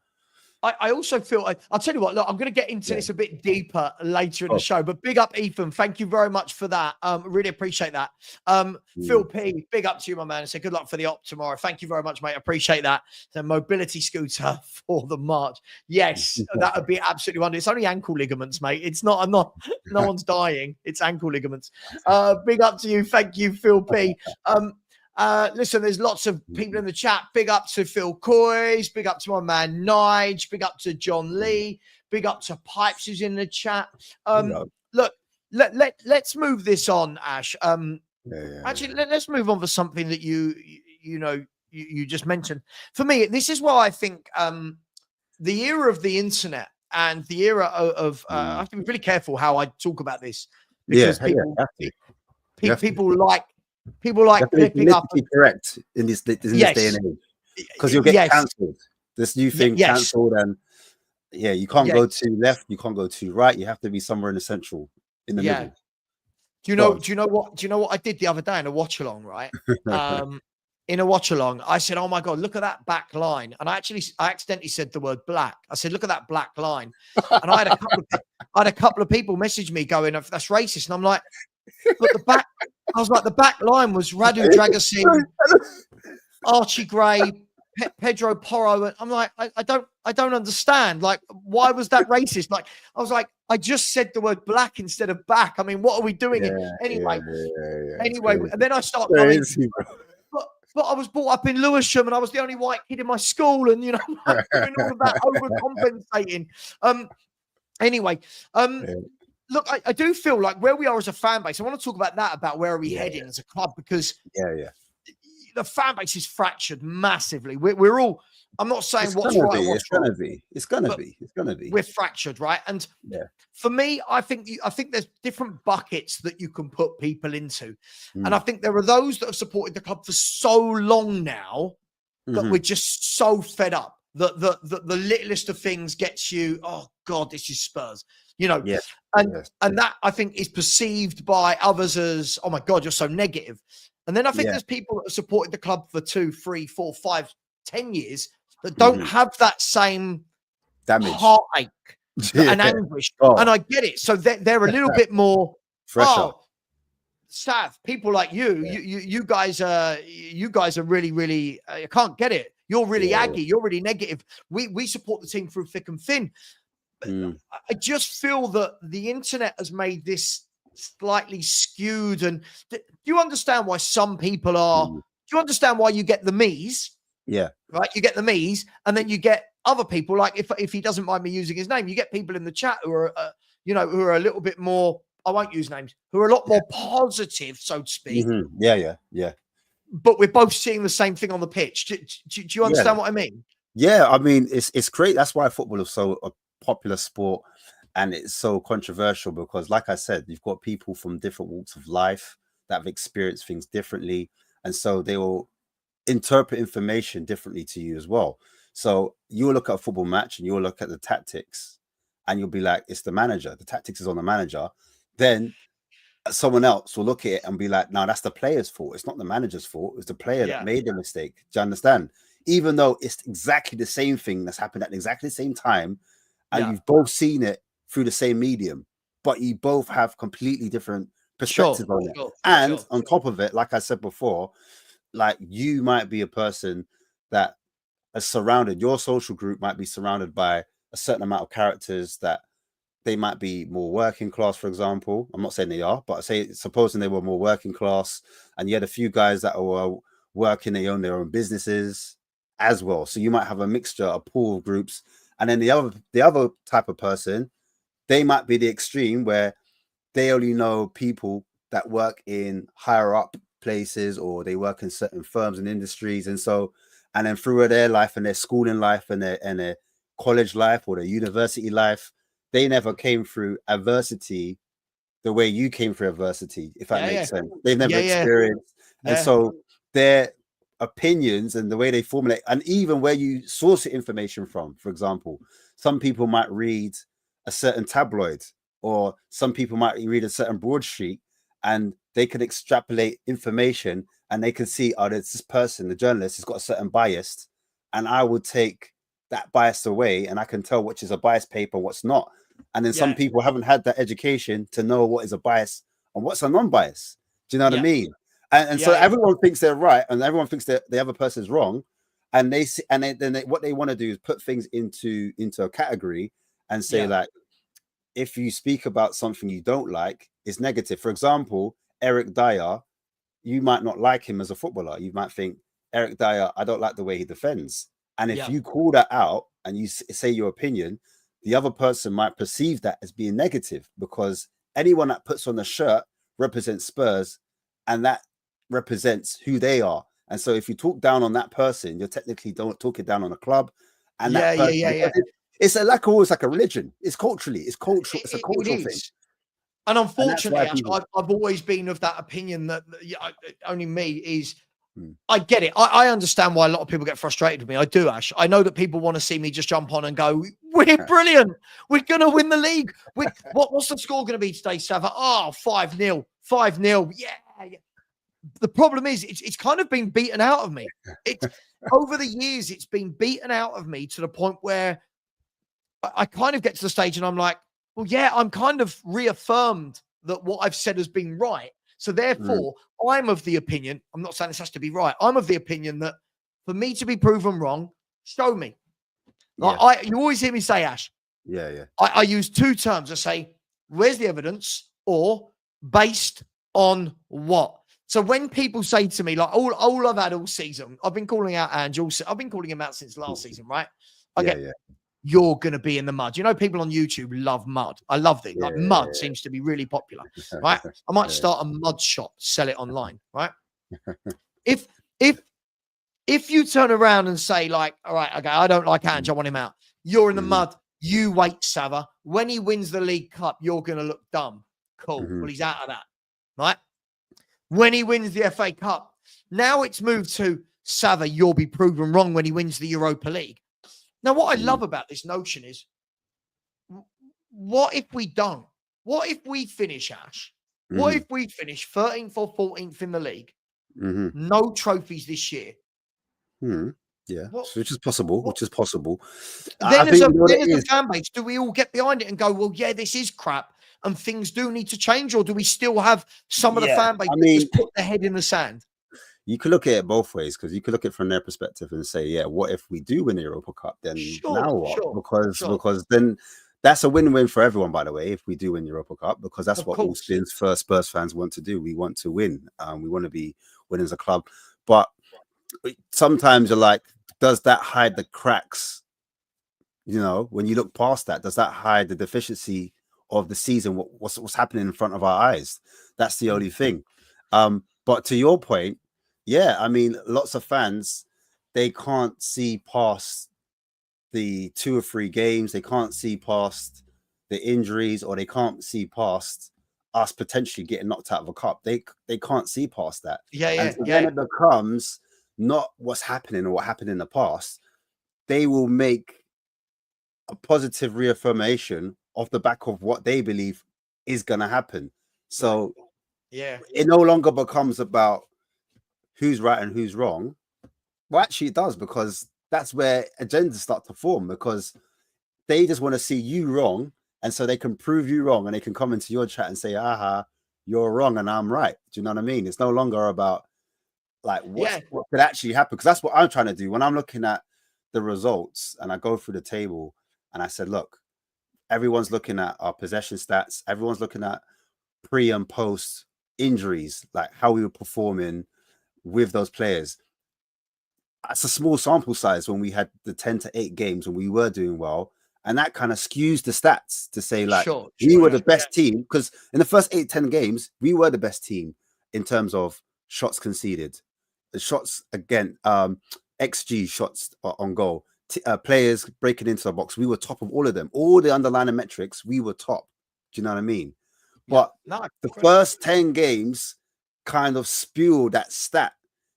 A: I also feel, I'll tell you what, look, I'm going to get into this a bit deeper later in the show, but big up Ethan. Thank you very much for that. Really appreciate that. Phil P, big up to you, my man. Say good luck for the op tomorrow. Thank you very much, mate. Appreciate that. The mobility scooter for the March. Yes, that would be absolutely wonderful. It's only ankle ligaments, mate. It's not, no one's dying. It's ankle ligaments. Big up to you. Thank you, Phil P. Listen, there's lots of people in the chat. Big up to Phil Coys. Big up to my man Nige. Big up to John Lee. Big up to Pipes who's in the chat. Look, let's move this on, Ash. Actually, let's move on for something that you just mentioned. For me, this is why I think the era of the internet and the era of I have to be really careful how I talk about this because people like flipping up.
B: Correct in this day and age, because you'll get cancelled. This new thing cancelled, and you can't go too left, you can't go too right. You have to be somewhere in the central, in the middle. Do you know what I did the other day in a watch along? Right, in a watch along, I said, "Oh my god, look at that back line!" And I accidentally said the word black. I said, "Look at that black line," and I had a couple of people message me going, "That's racist," and I'm like, "But the back." I was like, the back line was Radu Dragosin, Archie Gray, Pedro Porro. And I'm like, I don't understand. Like, why was that racist? Like, I was like, I just said the word black instead of back. I mean, what are we doing here? Anyway, and then I start going, but I was brought up in Lewisham and I was the only white kid in my school, and doing all of that overcompensating. Anyway, look, I do feel like where we are as a fan base, I want to talk about that, about where are we heading as a club, because the fan base is fractured massively. We're all, I'm not saying what's right or what's wrong. It's gonna be.
A: We're fractured, right? And for me, I think there's different buckets that you can put people into. And I think there are those that have supported the club for so long now that we're just so fed up that the littlest of things gets you, oh God, this is Spurs. And that I think is perceived by others as, oh my God, you're so negative. And then I think there's people that have supported the club for 2, 3, 4, 5, 10 years that don't have that same
B: damage,
A: heartache and anguish. And I get it. So they're a little bit more
B: fresher.
A: Sav, people like you guys are really, really, you can't get it. You're really aggy. You're really negative. We support the team through thick and thin. I just feel that the internet has made this slightly skewed. And do you understand why some people are? Do you understand why you get the me's? Yeah, right. You get the me's, and then you get other people. Like if he doesn't mind me using his name, you get people in the chat who are who are a little bit more. I won't use names. Who are a lot more positive, so to speak.
B: Yeah.
A: But we're both seeing the same thing on the pitch. Do you understand what I mean?
B: Yeah, I mean it's great. That's why football is so a popular sport, and it's so controversial, because like I said, you've got people from different walks of life that have experienced things differently, and so they will interpret information differently to you as well. So you'll look at a football match and you'll look at the tactics and you'll be like, it's the manager, the tactics is on the manager. Then someone else will look at it and be like, no, that's the player's fault. It's not the manager's fault. It's the player that made the mistake. Do you understand? Even though it's exactly the same thing that's happened at exactly the same time, and you've both seen it through the same medium, but you both have completely different perspectives on it. And on top of it, like I said before, like you might be a person that is surrounded, your social group might be surrounded by a certain amount of characters that they might be more working class, for example. I'm not saying they are, but supposing they were more working class, and you had a few guys that were working, they own their own businesses as well. So you might have a mixture, a pool of groups. And then the other type of person, they might be the extreme where they only know people that work in higher up places, or they work in certain firms and industries. And then through their life and their schooling life and their college life or their university life, they never came through adversity the way you came through adversity, if that makes sense. They've never experienced. And so their opinions and the way they formulate, and even where you source your information from, for example, some people might read a certain tabloid, or some people might read a certain broadsheet, and they can extrapolate information and they can see, oh, there's this person, the journalist, has got a certain bias, and I would take that bias away, and I can tell which is a bias paper, what's not. And then some
A: Yeah.
B: people haven't had that education to know what is a bias and what's a non-bias. Do you know what I
A: Yeah.
B: mean? And so
A: Yeah.
B: everyone thinks they're right, and everyone thinks that the other person is wrong. And they see, and what they want to do is put things into a category and say
A: Yeah.
B: like, if you speak about something you don't like, it's negative. For example, Eric Dyer, you might not like him as a footballer. You might think, Eric Dyer, I don't like the way he defends. And if
A: Yeah.
B: you call that out and you say your opinion, the other person might perceive that as being negative, because anyone that puts on a shirt represents Spurs, and that represents who they are. And so if you talk down on that person, you're technically don't talking down on a club. And
A: Yeah.
B: that person,
A: Yeah.
B: it's almost like a religion. It's culturally, it's cultural, it's a
A: It
B: cultural thing.
A: is. And
B: And that's why
A: unfortunately, Ash,
B: people
A: I've always been of that opinion that only me is.
B: Hmm.
A: I get it. I understand why a lot of people get frustrated with me. I do, Ash. I know that people want to see me just jump on and go, "We're brilliant. We're going to win the league." What's the score going to be today, Savva? Oh, 5-0. 5-0. Yeah. The problem is, it's kind of been beaten out of me. It's over the years, it's been beaten out of me to the point where I kind of get to the stage and I'm like, well, yeah, I'm kind of reaffirmed that what I've said has been right. So therefore, I'm of the opinion, I'm not saying this has to be right. I'm of the opinion that for me to be proven wrong, show me. Like you always hear me say, Ash.
B: Yeah.
A: I use two terms. I say, where's the evidence, or based on what? So when people say to me, like all I've had all season, I've been calling out Angel. I've been calling him out since last season, right? You're going to be in the mud. You know, people on YouTube love mud. I love it. Like mud seems to be really popular, right? I might start a mud shop, sell it online, right? If you turn around and say like, all right, okay, I don't like Ange, I want him out. You're in the mud. You wait, Savva. When he wins the League Cup, you're going to look dumb. Cool. Well, he's out of that, right? When he wins the FA Cup, now it's moved to Savva, you'll be proven wrong when he wins the Europa League. Now, what I love about this notion is, what if we don't? What if we finish, Ash? What if we finish 13th or 14th in the league? No trophies this year.
B: Yeah, which is possible.
A: Then as a fan base, do we all get behind it and go, well, yeah, this is crap and things do need to change? Or do we still have some of the fan base that just put their head in the sand?
B: You could look at it both ways, because you could look at it from their perspective and say, yeah, what if we do win the Europa Cup? Then now what? Because then that's a win-win for everyone, by the way, if we do win Europa Cup, because that's what all Spurs fans want to do. We want to win. We want to be winning as a club. But sometimes you're like, does that hide the cracks? You know, when you look past that, does that hide the deficiency of the season? What's happening in front of our eyes? That's the only thing. But to your point, yeah, I mean, lots of fans, they can't see past the 2 or 3 games. They can't see past the injuries, or they can't see past us potentially getting knocked out of a cup. They can't see past that. When it becomes not what's happening or what happened in the past, they will make a positive reaffirmation off the back of what they believe is going to happen. So it no longer becomes about who's right and who's wrong. Well, actually it does, because that's where agendas start to form, because they just want to see you wrong, and so they can prove you wrong, and they can come into your chat and say, aha, you're wrong and I'm right. Do you know what I mean? It's no longer about like what could actually happen, because that's what I'm trying to do when I'm looking at the results and I go through the table and I said, look, everyone's looking at our possession stats, everyone's looking at pre and post injuries, like how we were performing with those players. That's a small sample size when we had the 10 to 8 games and we were doing well, and that kind of skews the stats to say like we were the best team, because in the first 8-10 games we were the best team in terms of shots conceded, the shots again, XG shots on goal, players breaking into the box. We were top of all of them, all the underlying metrics. We were top. Do you know what I mean? But the first 10 games kind of spew that stat.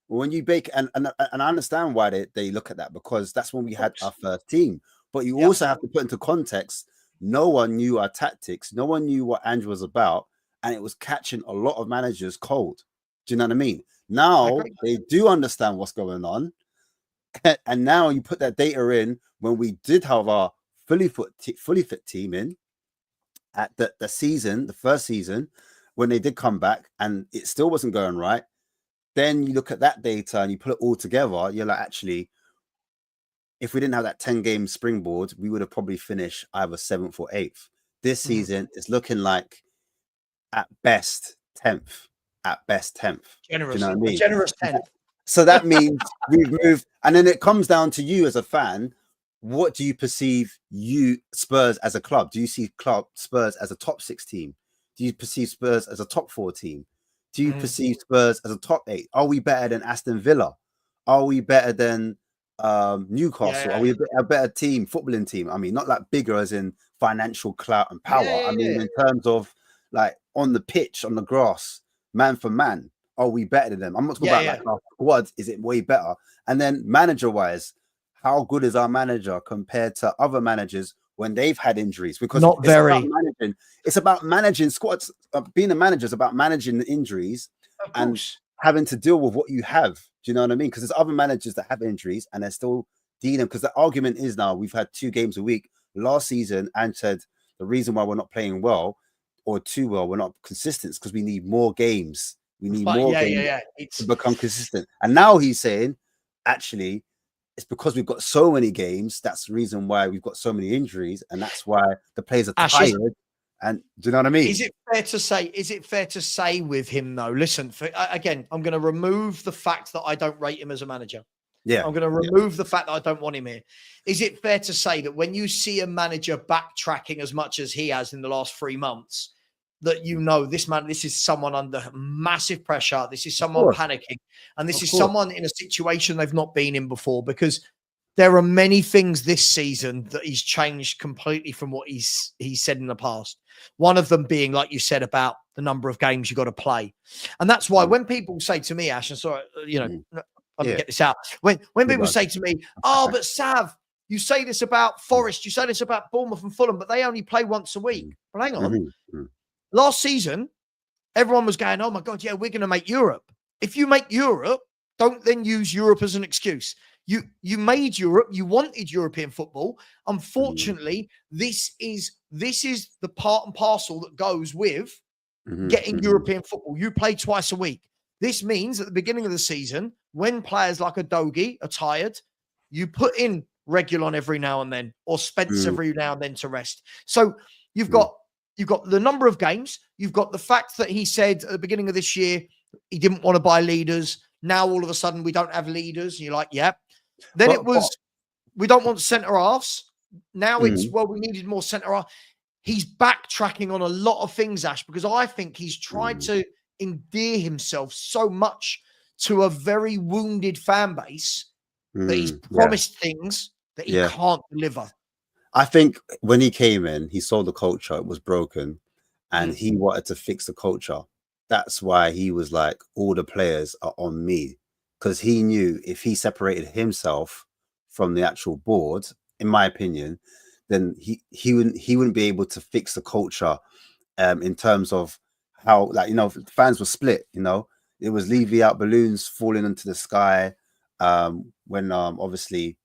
B: When you bake, and I understand why they look at that, because that's when we had our first team. But you also have to put into context, no one knew our tactics, no one knew what Andrew was about, and it was catching a lot of managers cold. Do you know what I mean? Now they do understand what's going on, and now you put that data in when we did have our fully fit team in at the first season, when they did come back and it still wasn't going right, then you look at that data and you put it all together, you're like, actually, if we didn't have that 10-game springboard, we would have probably finished either 7th or 8th. This season is looking like at best 10th. At best 10th.
A: Generous.
B: Do you know what I mean?
A: A generous 10th.
B: So that means we've moved, and then it comes down to you as a fan. What do you perceive Spurs as a club? Do you see Spurs as a top 6 team? Do you perceive Spurs as a top 4 team? Do you perceive Spurs as a top 8? Are we better than Aston Villa? Are we better than Newcastle? Are we a better team, footballing team? I mean, not like bigger as in financial clout and power. I mean, in terms of like on the pitch, on the grass, man for man, are we better than them? I'm not talking about like our squad. Is it way better? And then manager-wise, how good is our manager compared to other managers when they've had injuries? Because
A: not very.
B: It's about managing squads. Being a manager is about managing the injuries and having to deal with what you have. Do you know what I mean? Because there's other managers that have injuries and they're still dealing. Because the argument is now we've had 2 games a week last season and said the reason why we're not playing well or too well, we're not consistent because we need more games. We need more games to become consistent. And now he's saying, actually, it's because we've got so many games. That's the reason why we've got so many injuries, and that's why the players are tired. And do you know what I mean?
A: Is it fair to say with him though? Listen, again, I'm going to remove the fact that I don't rate him as a manager.
B: Yeah,
A: I'm going to remove the fact that I don't want him here. Is it fair to say that when you see a manager backtracking as much as he has in the last 3 months, that you know this is someone under massive pressure. This is someone panicking, and this is someone in a situation they've not been in before, because there are many things this season that he's changed completely from what he's said in the past. One of them being, like you said, about the number of games you got to play. And that's why when people say to me, Ash, and sorry, you know, let me get this out. When people say to me, oh, but Sav, you say this about Forest, you say this about Bournemouth and Fulham, but they only play once a week. Well, hang on. Last season, everyone was going, oh my God, yeah, we're going to make Europe. If you make Europe, don't then use Europe as an excuse. You made Europe, you wanted European football. Unfortunately, this is the part and parcel that goes with getting European football. You play twice a week. This means at the beginning of the season, when players like a Dogie are tired, you put in Reguilon every now and then, or Spence every now and then to rest. So you've got the number of games. You've got the fact that he said at the beginning of this year he didn't want to buy leaders. Now all of a sudden we don't have leaders. And you're like, yeah. Then it was, we don't want centre halves. Now it's, well, we needed more centre half. He's backtracking on a lot of things, Ash, because I think he's tried to endear himself so much to a very wounded fan base that he's promised things that he can't deliver.
B: I think when he came in, he saw the culture, it was broken, and he wanted to fix the culture. That's why he was like, all the players are on me. Because he knew if he separated himself from the actual board, in my opinion, then he wouldn't be able to fix the culture in terms of how, like, you know, fans were split, you know. It was Levy out balloons falling into the sky when obviously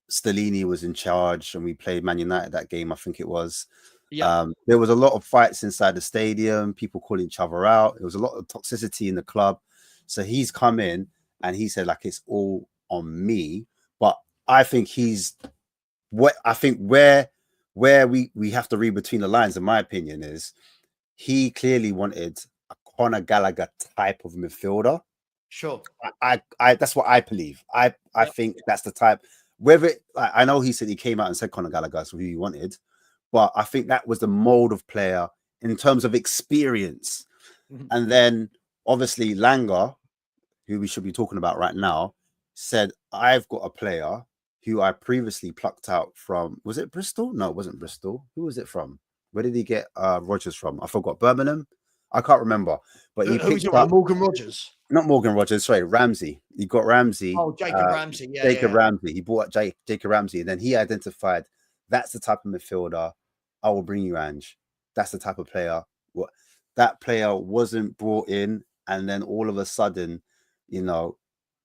B: Stellini was in charge and we played Man United that game, I think it was. There was a lot of fights inside the stadium, people calling each other out. There was a lot of toxicity in the club. So he's come in and he said, like, it's all on me. But I think where we have to read between the lines, in my opinion, is he clearly wanted a Conor Gallagher type of midfielder.
A: Sure.
B: I that's what I believe. I think that's the type. Whether I know he said he came out and said Conor Gallagher is who he wanted, but I think that was the mold of player in terms of experience. And then obviously Langer, who we should be talking about right now, said, I've got a player who I previously plucked out from, was it Bristol? No, it wasn't Bristol. Who was it from? Where did he get Rogers from? I forgot. Birmingham? I can't remember. But he picked up
A: Morgan Rogers.
B: Not Morgan Rogers, sorry, Ramsey. He got Ramsey.
A: Oh, Jacob Ramsey. Yeah,
B: Jacob Ramsey. He bought Jacob Ramsey, and then he identified that's the type of midfielder I will bring you, Ange. That's the type of player. That player wasn't brought in, and then all of a sudden, you know,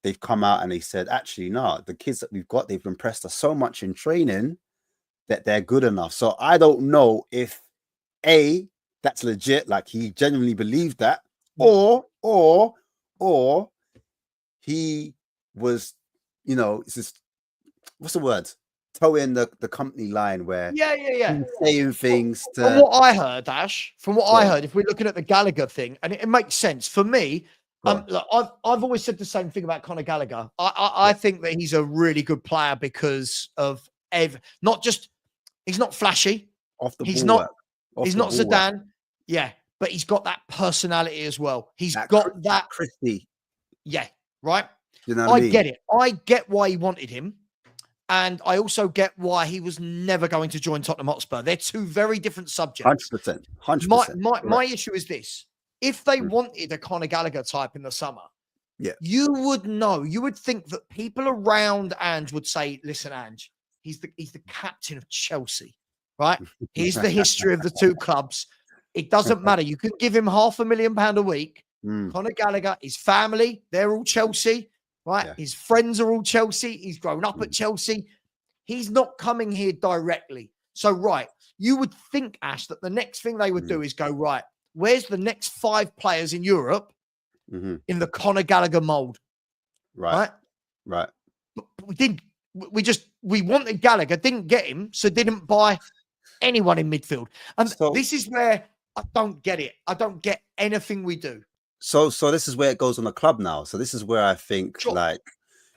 B: they've come out and they said, actually, no, the kids that we've got, they've impressed us so much in training that they're good enough. So I don't know if that's legit, like he genuinely believed that, or he was, it's just, what's the word? Towing the company line where he's saying things to...
A: From what I heard, Ash, if we're looking at the Gallagher thing, and it makes sense for me. Look, I've always said the same thing about Conor Gallagher. I think that he's a really good player because of not just he's not flashy. He's not Zidane. Yeah, but he's got that personality as well. He's got that
B: crispy.
A: Yeah, right.
B: You know what I mean?
A: Get it. I get why he wanted him. And I also get why he was never going to join Tottenham Hotspur. They're two very different subjects.
B: 100%.
A: My issue is this. If they wanted a Conor Gallagher type in the summer, you would know. You would think that people around Ange would say, listen, Ange, he's the captain of Chelsea, right? Here's the history of the two clubs. It doesn't matter. You could give him £500,000 a week. Conor Gallagher, his family, they're all Chelsea. Right, his friends are all Chelsea. He's grown up at Chelsea. He's not coming here directly. So, you would think, Ash, that the next thing they would do is go, right, where's the next 5 players in Europe in the Conor Gallagher mold? Right. But we didn't. We wanted Gallagher, didn't get him, so didn't buy anyone in midfield. And this is where I don't get it. I don't get anything we do.
B: So this is where it goes on the club now. So this is where I think well,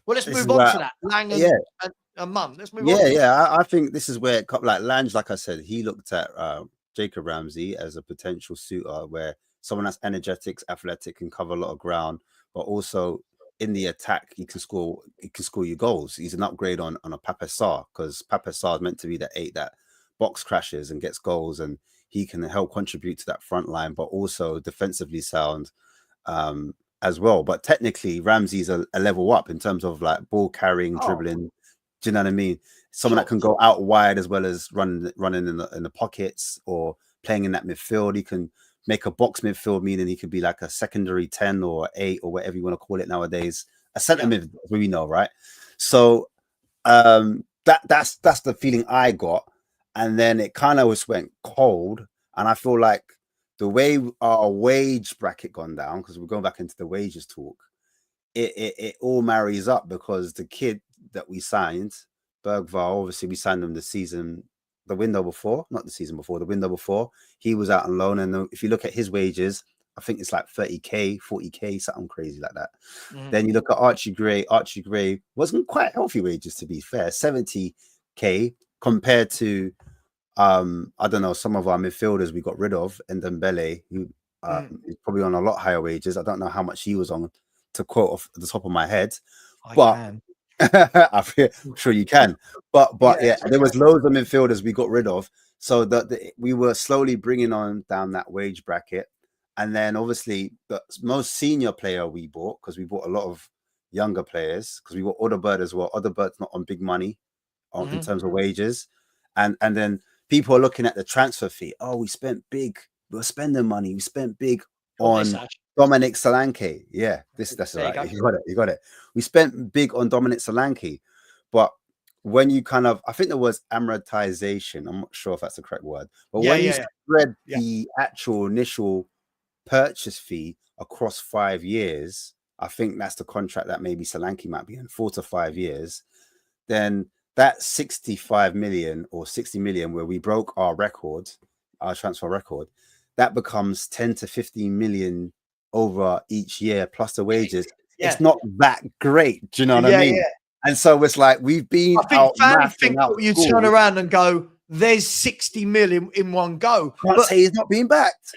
A: let's move on to that. Lang and Mum. Let's move on.
B: I think this is where Lange, like I said, he looked at Jacob Ramsey as a potential suitor where someone that's energetic, athletic, can cover a lot of ground, but also in the attack, he can score you goals. He's an upgrade on a Pape Sarr, because Pape Sarr is meant to be the 8 that box crashes and gets goals, and he can help contribute to that front line, but also defensively sound as well. But technically Ramsey's a level up in terms of like ball carrying, dribbling. Do you know what I mean? Someone that can go out wide as well as running in the pockets or playing in that midfield. He can make a box midfield, meaning he could be like a secondary 10 or 8 or whatever you want to call it nowadays. A centre mid, we know, right? So that's the feeling I got. And then it kind of just went cold. And I feel like the way our wage bracket gone down, because we're going back into the wages talk, it all marries up, because the kid that we signed, Bergvall, obviously we signed him the window before, he was out on loan. And if you look at his wages, I think it's like 30k, 40k, something crazy like that. Then you look at Archie Gray wasn't quite healthy wages, to be fair, 70k compared to I don't know, some of our midfielders we got rid of, and Dembele, who is probably on a lot higher wages. I don't know how much he was on, to quote off the top of my head. I'm sure you can. But there was loads of midfielders we got rid of. So we were slowly bringing on down that wage bracket. And then obviously the most senior player we bought, because we bought a lot of younger players, because we bought Odegaard as well. Odegaard's not on big money in terms of wages. And then people are looking at the transfer fee. Oh, we spent big. We were spending money. We spent big on Dominic Solanke. Yeah, that's right. You got it. We spent big on Dominic Solanke. But when you I think there was amortization. I'm not sure if that's the correct word. But when you spread the actual initial purchase fee across 5 years, I think that's the contract that maybe Solanke might be in, 4 to 5 years, then that 65 million or 60 million where we broke our record, our transfer record, that becomes 10 to 15 million over each year plus the wages. It's not that great. Do you know what I mean? And so it's like we've been
A: fans think that you turn around and go, there's 60 million in one go.
B: Can't say he's not being backed.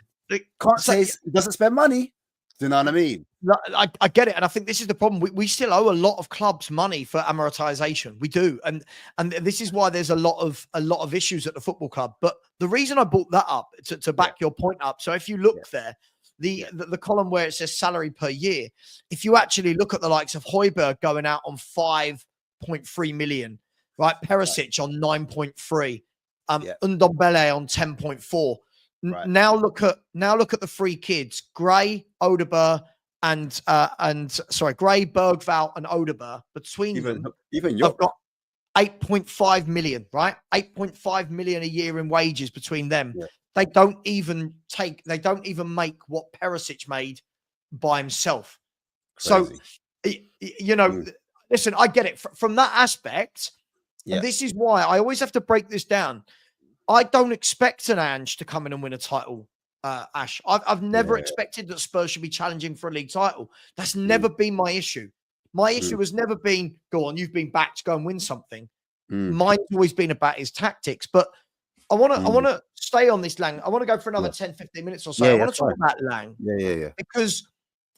B: Can't say he doesn't spend money. Do you know what I mean?
A: I get it, and I think this is the problem. We still owe a lot of clubs money for amortization. We do, and this is why there's a lot of issues at the football club. But the reason I brought that up to back your point up. So if you look there, the column where it says salary per year, if you actually look at the likes of Højbjerg going out on 5.3 million, right? Perisic on 9.3, Ndombele on 10.4. Right. Now look at the three kids: Gray, Odegaard, and sorry, Gray, Bergvall, and Odeberg between them
B: even
A: have
B: York.
A: got 8.5 million, right? 8.5 million a year in wages between them.
B: Yeah.
A: They don't even make what Perisic made by himself.
B: Crazy.
A: So, you know, listen, I get it from that aspect.
B: Yeah.
A: And this is why I always have to break this down. I don't expect an Ange to come in and win a title, Ash. I've never expected that Spurs should be challenging for a league title. That's never been my issue. My issue has never been, go on, you've been backed, go and win something. Mine's always been about his tactics. But I want to stay on this Lang. I want to go for another 10, 15 minutes or so. I want to talk about Lang.
B: Yeah.
A: Because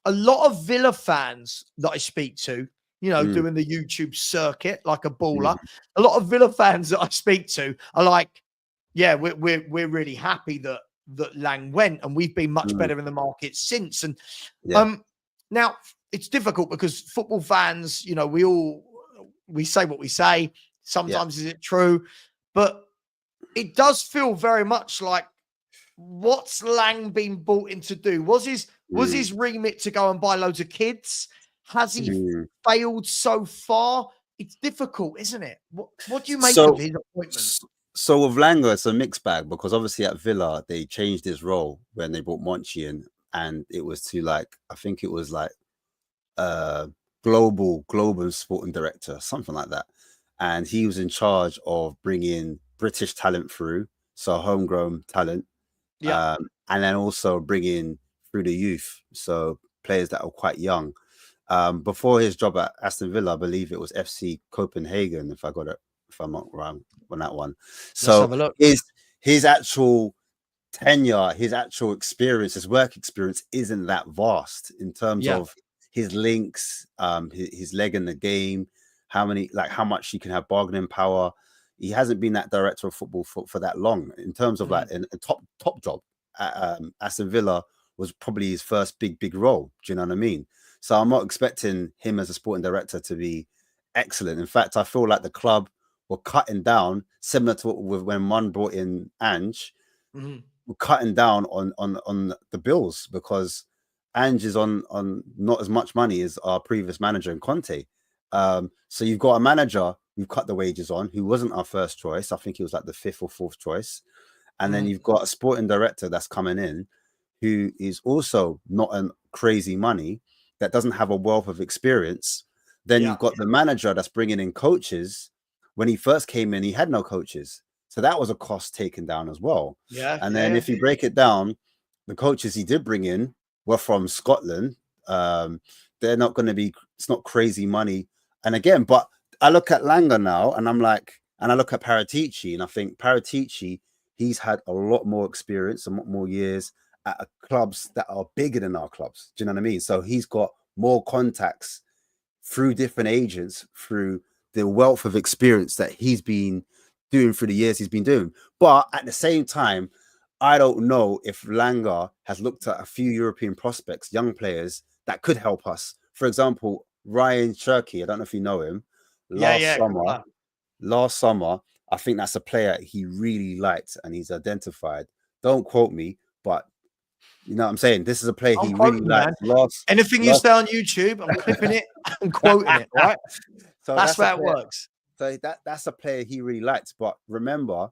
A: a lot of Villa fans that I speak to, you know, doing the YouTube circuit like a baller, a lot of Villa fans that I speak to are like, yeah, we're really happy that Lang went, and we've been much better in the market since. And now it's difficult because football fans, you know, we say what we say. Sometimes is it true? But it does feel very much like, what's Lang been brought in to do? Was his remit to go and buy loads of kids? Has he failed so far? It's difficult, isn't it? What do you make of his appointment?
B: So with Langer, it's a mixed bag, because obviously at Villa they changed his role when they brought Monchi in, and it was to like, I think it was like global sporting director, something like that, and he was in charge of bringing British talent through, so homegrown talent, and then also bringing through the youth, so players that are quite young. Before his job at Aston Villa, I believe it was FC Copenhagen, if I'm not wrong on that one. So
A: let's have a look.
B: His actual tenure, his actual experience, his work experience isn't that vast in terms of his links, his leg in the game, how much he can have bargaining power. He hasn't been that director of football for that long. In terms of like a top job at Aston Villa was probably his first big role. Do you know what I mean? So I'm not expecting him as a sporting director to be excellent. In fact, I feel like the club were cutting down, similar to when one brought in Ange, we're cutting down on the bills, because Ange is on not as much money as our previous manager in Conte. So you've got a manager we've cut the wages on, who wasn't our first choice. I think he was like the 5th or 4th choice. And then you've got a sporting director that's coming in who is also not on crazy money, that doesn't have a wealth of experience. Then you've got the manager that's bringing in coaches. When he first came in, he had no coaches. So that was a cost taken down as well. And then if you break it down, the coaches he did bring in were from Scotland. They're not going to be, it's not crazy money. And again, but I look at Langer now and I'm like, and I look at Paratici and I think Paratici, he's had a lot more experience, a lot more years at clubs that are bigger than our clubs. Do you know what I mean? So he's got more contacts through different agents, through the wealth of experience that he's been doing through the years he's been doing. But at the same time, I don't know if Langer has looked at a few European prospects, young players that could help us. For example, Ryan Cherky, I don't know if you know him. Last summer, I think that's a player he really liked and he's identified. Don't quote me, but you know what I'm saying? This is a player he really liked.
A: Anything you say on YouTube, I'm clipping it and quoting it, right? So that's how it works.
B: So that's a player he really liked. But remember,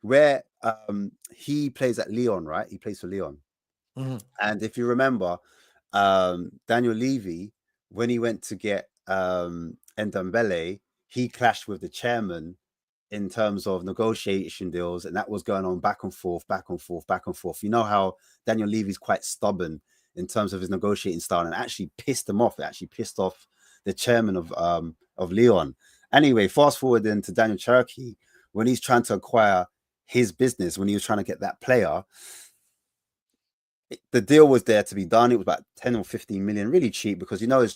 B: where he plays at Lyon, right? He plays for Lyon. And if you remember, Daniel Levy, when he went to get Ndombele, he clashed with the chairman in terms of negotiation deals, and that was going on back and forth. You know how Daniel Levy's quite stubborn in terms of his negotiating style, and actually pissed him off. It actually pissed off the chairman of Lyon. Anyway, fast forward then to Daniel Cherky, when he's trying to acquire his business, when he was trying to get that player, the deal was there to be done. It was about 10 or 15 million, really cheap, because you know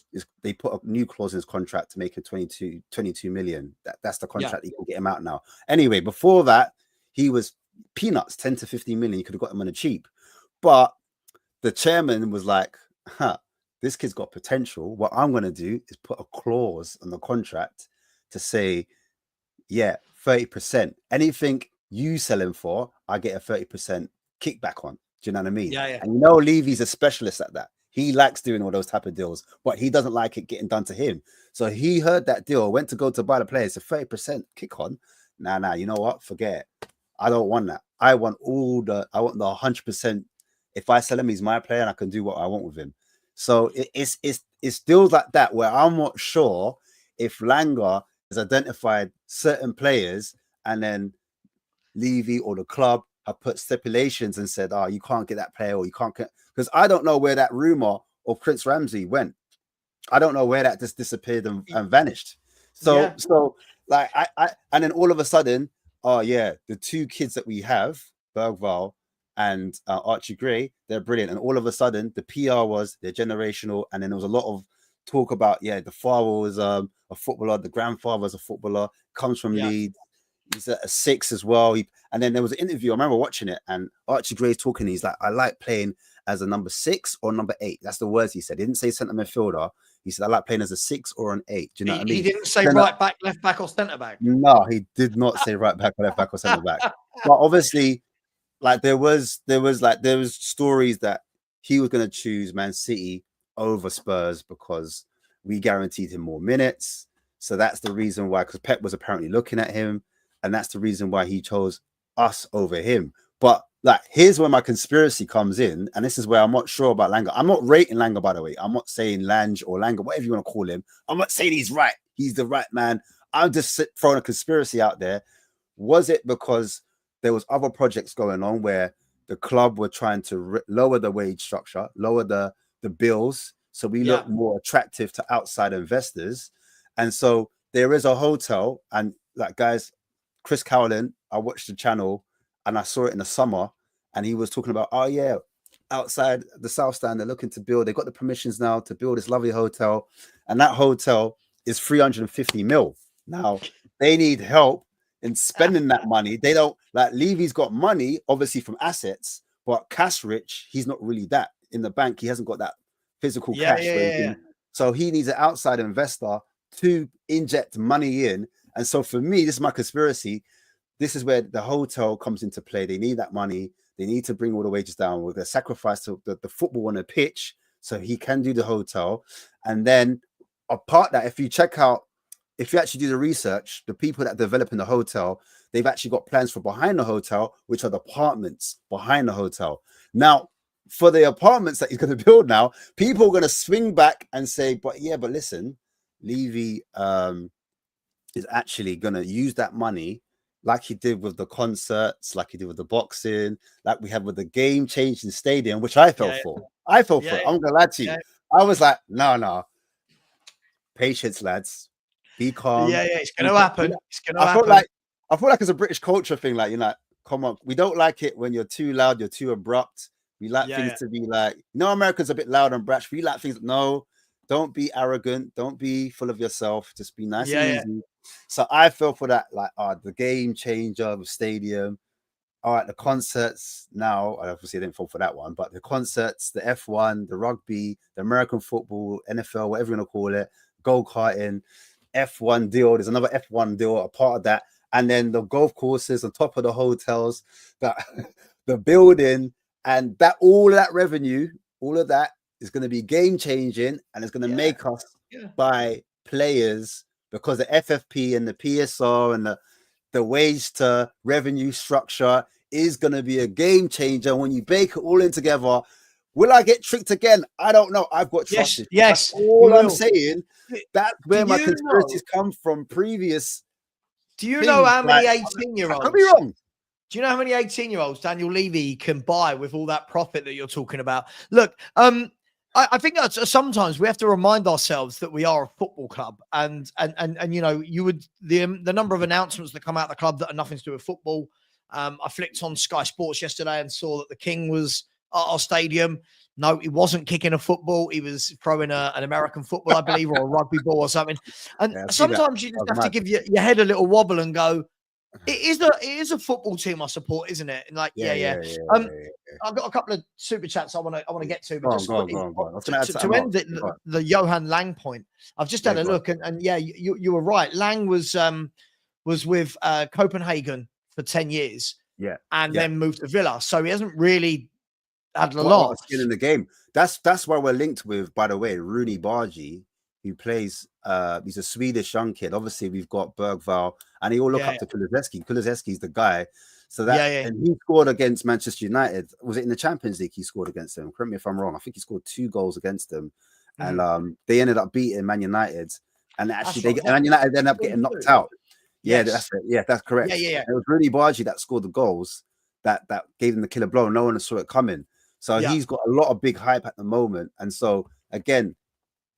B: they put a new clause in his contract to make it 22 million. That's the contract you can get him out now. Anyway, before that, he was peanuts, 10 to 15 million. You could have got him on a cheap. But the chairman was like, this kid's got potential. What I'm going to do is put a clause on the contract to say, 30%. Anything you sell him for, I get a 30% kickback on. Do you know what I mean?
A: Yeah.
B: And you know, Levy's a specialist at that. He likes doing all those type of deals, but he doesn't like it getting done to him. So he heard that deal, went to go to buy the players, a 30% kick on. Nah, you know what? Forget it. I don't want that. I want the 100%. If I sell him, he's my player and I can do what I want with him. So it's deals like that where I'm not sure if Langer has identified certain players and then Levy or the club have put stipulations and said, oh, you can't get that player, or you can't get, because I don't know where that rumor of Prince Ramsey went. I don't know where that just disappeared and vanished. So like I and then all of a sudden, oh yeah, the two kids that we have, Bergvall and Archie Gray, they're brilliant. And all of a sudden, the PR was they're generational, and then there was a lot of talk about the father was a footballer, the grandfather's a footballer, comes from Leeds. He's a 6 as well. And then there was an interview. I remember watching it, and Archie Gray's talking. He's like, I like playing as a number 6 or number 8. That's the words he said. He didn't say centre midfielder. He said, I like playing as a 6 or an 8. Do you know what I mean?
A: He didn't say right back, left back, or centre back.
B: No, he did not say right back or left back or centre back. But obviously, like there was stories that he was going to choose Man City over Spurs because we guaranteed him more minutes. So that's the reason why, because Pep was apparently looking at him. And that's the reason why he chose us over him. But like, here's where my conspiracy comes in. And this is where I'm not sure about Langer. I'm not rating Langer, by the way. I'm not saying Lange or Langer, whatever you want to call him. I'm not saying he's right. He's the right man. I'm just throwing a conspiracy out there. Was it because there was other projects going on where the club were trying to lower the wage structure, lower the bills, so we look more attractive to outside investors? And so there is a hotel, and like, guys, Chris Cowlin, I watched the channel and I saw it in the summer, and he was talking about, oh yeah, outside the South Stand, they're looking to build, they got the permissions now to build this lovely hotel, and that hotel is 350 mil. Now they need help in spending that money. They don't, like, Levy's got money obviously from assets, but cash rich, he's not really that in the bank. He hasn't got that physical cash. So he needs an outside investor to inject money in. And so for me, this is my conspiracy. This is where the hotel comes into play. They need that money. They need to bring all the wages down with the sacrifice to the football on the pitch so he can do the hotel. And then apart that, if you actually do the research, the people that develop in the hotel, they've actually got plans for behind the hotel, which are the apartments behind the hotel. Now, for the apartments that he's going to build now, people are going to swing back and say, but listen, Levy is actually going to use that money like he did with the concerts, like he did with the boxing, like we had with the game-changing stadium, which I fell for. I fell for it. I'm going to lie to you. I was like, no. Patience, lads. Be calm.
A: It's going to happen. It's going to happen.
B: I feel like it's a British culture thing. Like, come on. We don't like it when you're too loud, you're too abrupt. We like things to be like, Americans are a bit loud and brash. We like things. No, don't be arrogant. Don't be full of yourself. Just be nice and easy. So I feel for that, like, the game changer of the stadium. All right, the concerts now, obviously I didn't fall for that one, but the concerts, the F1, the rugby, the American football, NFL, whatever you want to call it, go-karting, F1 deal. There's another F1 deal, a part of that. And then the golf courses on top of the hotels, the building, and that all of that revenue, all of that is going to be game-changing, and it's going to make us buy players, because the FFP and the PSR and the wage to revenue structure is going to be a game changer. When you bake it all in together, will I get tricked again? I don't know. I've got trust.
A: Yes.
B: That's all I'm saying. That's where my conspiracies come from previous.
A: Do you know how many 18-year-olds?
B: I could be wrong.
A: Do you know how many 18-year-olds Daniel Levy can buy with all that profit that you're talking about? Look, I think that sometimes we have to remind ourselves that we are a football club, and you would the number of announcements that come out of the club that are nothing to do with football. I flicked on Sky Sports yesterday and saw that the King was at our stadium. No, he wasn't kicking a football. He was throwing an American football, I believe, or a rugby ball or something. And sometimes you just have to give your head a little wobble and go, it is a football team I support, isn't it? And like, I've got a couple of super chats I want to get to, but
B: go on.
A: To end the Johan Lang point, I've just had a look, and you were right. Lang was with Copenhagen for 10 years, and then moved to Villa, so he hasn't really had a lot
B: of skin in the game. that's why we're linked with, by the way, Rooney Bargi, who plays. He's a Swedish young kid. Obviously, we've got Bergvall, and he all look up to Kulusevski. Kulusevski's the guy. So that and he scored against Manchester United. Was it in the Champions League? He scored against them. Correct me if I'm wrong. I think he scored 2 goals against them, and they ended up beating Man United. And actually, Man United ended up getting knocked out. Yeah, that's it. Yeah, that's correct.
A: Yeah.
B: It was Rooney Bargi that scored the goals that gave him the killer blow. No one saw it coming. So he's got a lot of big hype at the moment. And so again,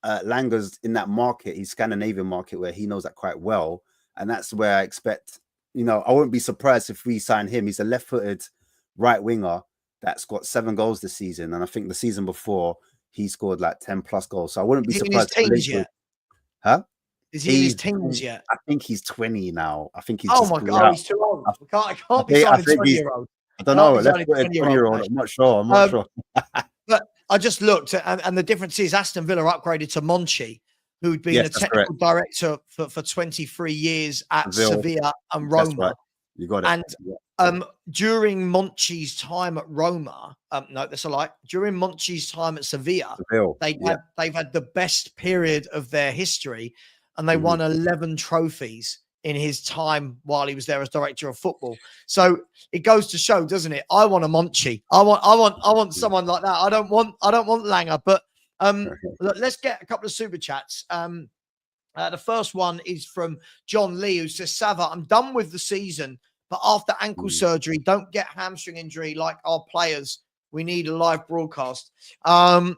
B: Langer's in that market, he's Scandinavian market where he knows that quite well. And that's where I expect, I wouldn't be surprised if we sign him. He's a left-footed right winger that's got 7 goals this season. And I think the season before he scored like 10 plus goals. So I wouldn't be surprised.
A: In his teens yet?
B: Huh?
A: Is he in his teens yet?
B: I think he's 20 now. I think he's
A: my God, he's too old. I can't be signing a 20-year-old.
B: I don't know. Let's put a 20-year-old. I'm not sure.
A: But I just looked, and the difference is Aston Villa upgraded to Monchi, who'd been the technical director for 23 years at Sevilla and Roma.
B: That's right. You got it.
A: And during Monchi's time at Roma, no, that's a lie. During Monchi's time at Sevilla, they've had the best period of their history, and they won 11 trophies in his time while he was there as director of football. So it goes to show, doesn't it? I want a Monchi. I want someone like that. I don't want Langer. But look, let's get a couple of super chats. The first one is from John Lee, who says, Savva, I'm done with the season, but after ankle surgery, don't get hamstring injury like our players. We need a live broadcast.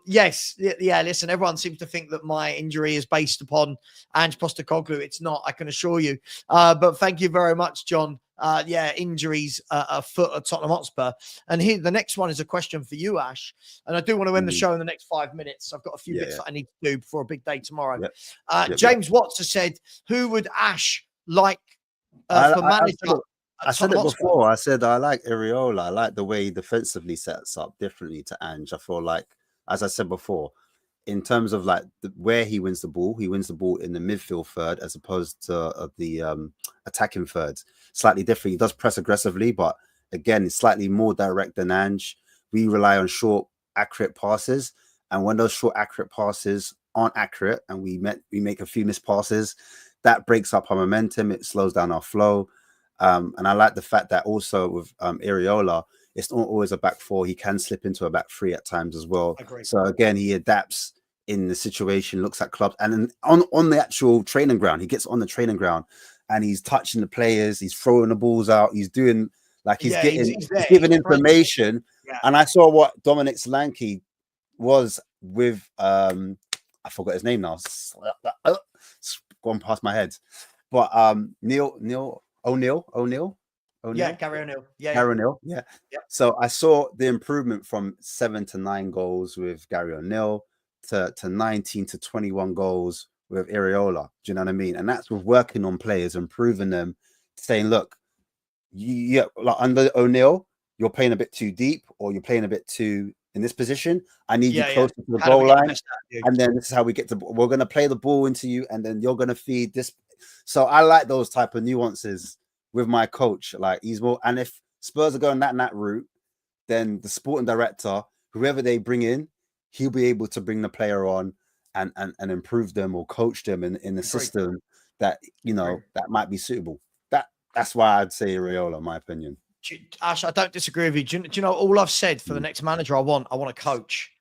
A: Yes. Yeah. Listen, everyone seems to think that my injury is based upon Ange Postecoglou. It's not, I can assure you. But thank you very much, John. Injuries afoot at Tottenham Hotspur. And here, the next one is a question for you, Ash. And I do want to end the show in the next 5 minutes. I've got a few bits that I need to do before a big day tomorrow. James Watts has said, who would Ash like for manager?
B: I said it before. I said I like Areola. I like the way he defensively sets up differently to Ange. I feel like, as I said before, in terms of like where he wins the ball in the midfield third as opposed to the attacking third. Slightly different. He does press aggressively, but again, it's slightly more direct than Ange. We rely on short, accurate passes, and when those short, accurate passes aren't accurate, and we make a few missed passes, that breaks up our momentum. It slows down our flow. And I like the fact that also with Areola, it's not always a back 4. He can slip into a back 3 at times as well. So again, he adapts in the situation, looks at clubs, and then on the actual training ground, he gets on the training ground and he's touching the players, he's throwing the balls out, he's doing like he's giving information. And I saw what Dominic Solanke was with I forgot his name now. It's gone past my head. But O'Neill.
A: Yeah, Gary O'Neill.
B: Gary O'Neill. Yeah. So I saw the improvement from 7 to 9 goals with Gary O'Neill to 19 to 21 goals with Areola. Do you know what I mean? And that's with working on players, improving them, saying, look, like under O'Neill, you're playing a bit too deep, or you're playing a bit too in this position. I need you closer to the goal line. And then this is how we get to, we're going to play the ball into you, and then you're going to feed this. So I like those type of nuances with my coach. Like he's more, and if Spurs are going that route, then the sporting director, whoever they bring in, he'll be able to bring the player on and improve them or coach them in the system that, that might be suitable. That's why I'd say Areola, in my opinion.
A: Ash, I don't disagree with you. Do you know all I've said for the next manager I want a coach.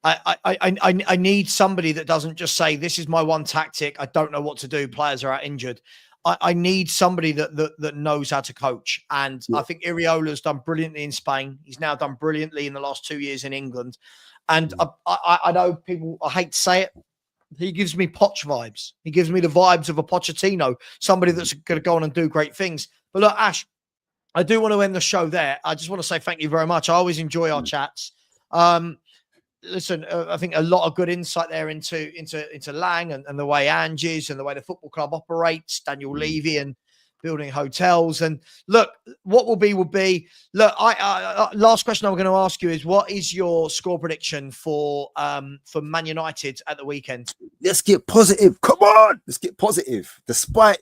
A: I need somebody that doesn't just say, this is my one tactic, I don't know what to do, players are out injured. I need somebody that knows how to coach. And I think Areola's done brilliantly in Spain. He's now done brilliantly in the last 2 years in England. And I know people, I hate to say it, he gives me Poch vibes. He gives me the vibes of a Pochettino, somebody that's going to go on and do great things. But look, Ash, I do want to end the show there. I just want to say thank you very much. I always enjoy our chats. Listen, I think a lot of good insight there into Lang and the way Ange is and the way the football club operates, Daniel Levy and building hotels. And look, what will be. Look, I last question I'm going to ask you is, what is your score prediction for Man United at the weekend?
B: Let's get positive. Come on, let's get positive. Despite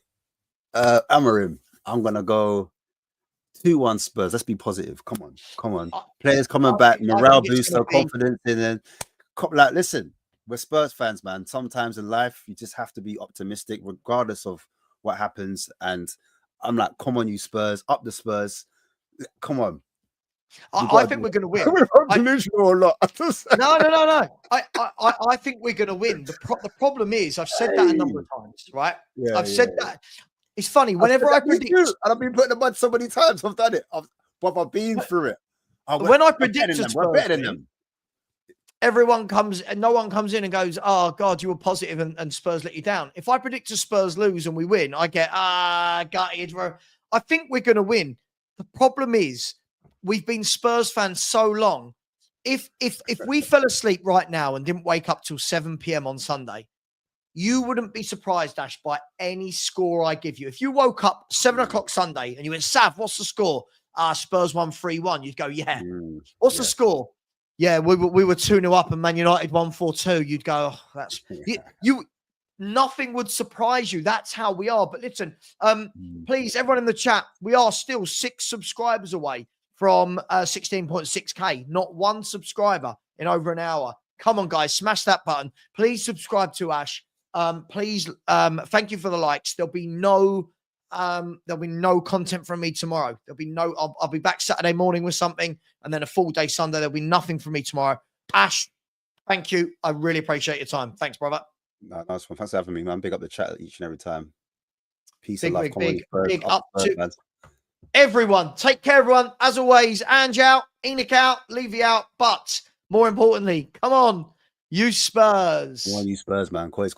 B: Amorim, I'm going to go 2-1 Spurs. Let's be positive. Come on. Players coming back, morale booster, confidence in it. like, listen, we're Spurs fans, man. Sometimes in life, you just have to be optimistic, regardless of what happens. And I'm like, come on, you Spurs, up the Spurs. Come on.
A: I think we're going to win.
B: Delusional or not?
A: No. I think we're going to win. The problem is, I've said that a number of times, right?
B: Yeah,
A: I've said that. It's funny. Whenever I predict,
B: and I've been putting the mud so many times. I've done it. I've been through it.
A: When I predict a
B: we're better than them.
A: No one comes in and goes, "Oh God, you were positive and Spurs let you down." If I predict a Spurs lose and we win, I get gutted. I think we're going to win. The problem is, we've been Spurs fans so long. If we fell asleep right now and didn't wake up till 7 p.m. on Sunday, you wouldn't be surprised, Ash, by any score I give you. If you woke up 7 o'clock Sunday and you went, Sav, what's the score? Spurs won 3-1. You'd go, yeah. What's the score? Yeah, we were 2-0 up and Man United won 4-2. You'd go, oh, that's you. Nothing would surprise you. That's how we are. But listen, please, everyone in the chat, we are still 6 subscribers away from 16.6K. Not one subscriber in over an hour. Come on, guys, smash that button. Please subscribe to Ash. Please, thank you for the likes. There'll be no content from me tomorrow. I'll be back Saturday morning with something, and then a full day Sunday. There'll be nothing from me tomorrow. Ash, thank you. I really appreciate your time. Thanks, brother.
B: No, nice one. Thanks for having me, man. Big up the chat each and every time. Peace
A: big,
B: and love.
A: Big up to everyone. Take care, everyone. As always, Ange out, Enoch out, Levy out. But more importantly, come on, you Spurs.
B: Come on, you Spurs, man. Quiz.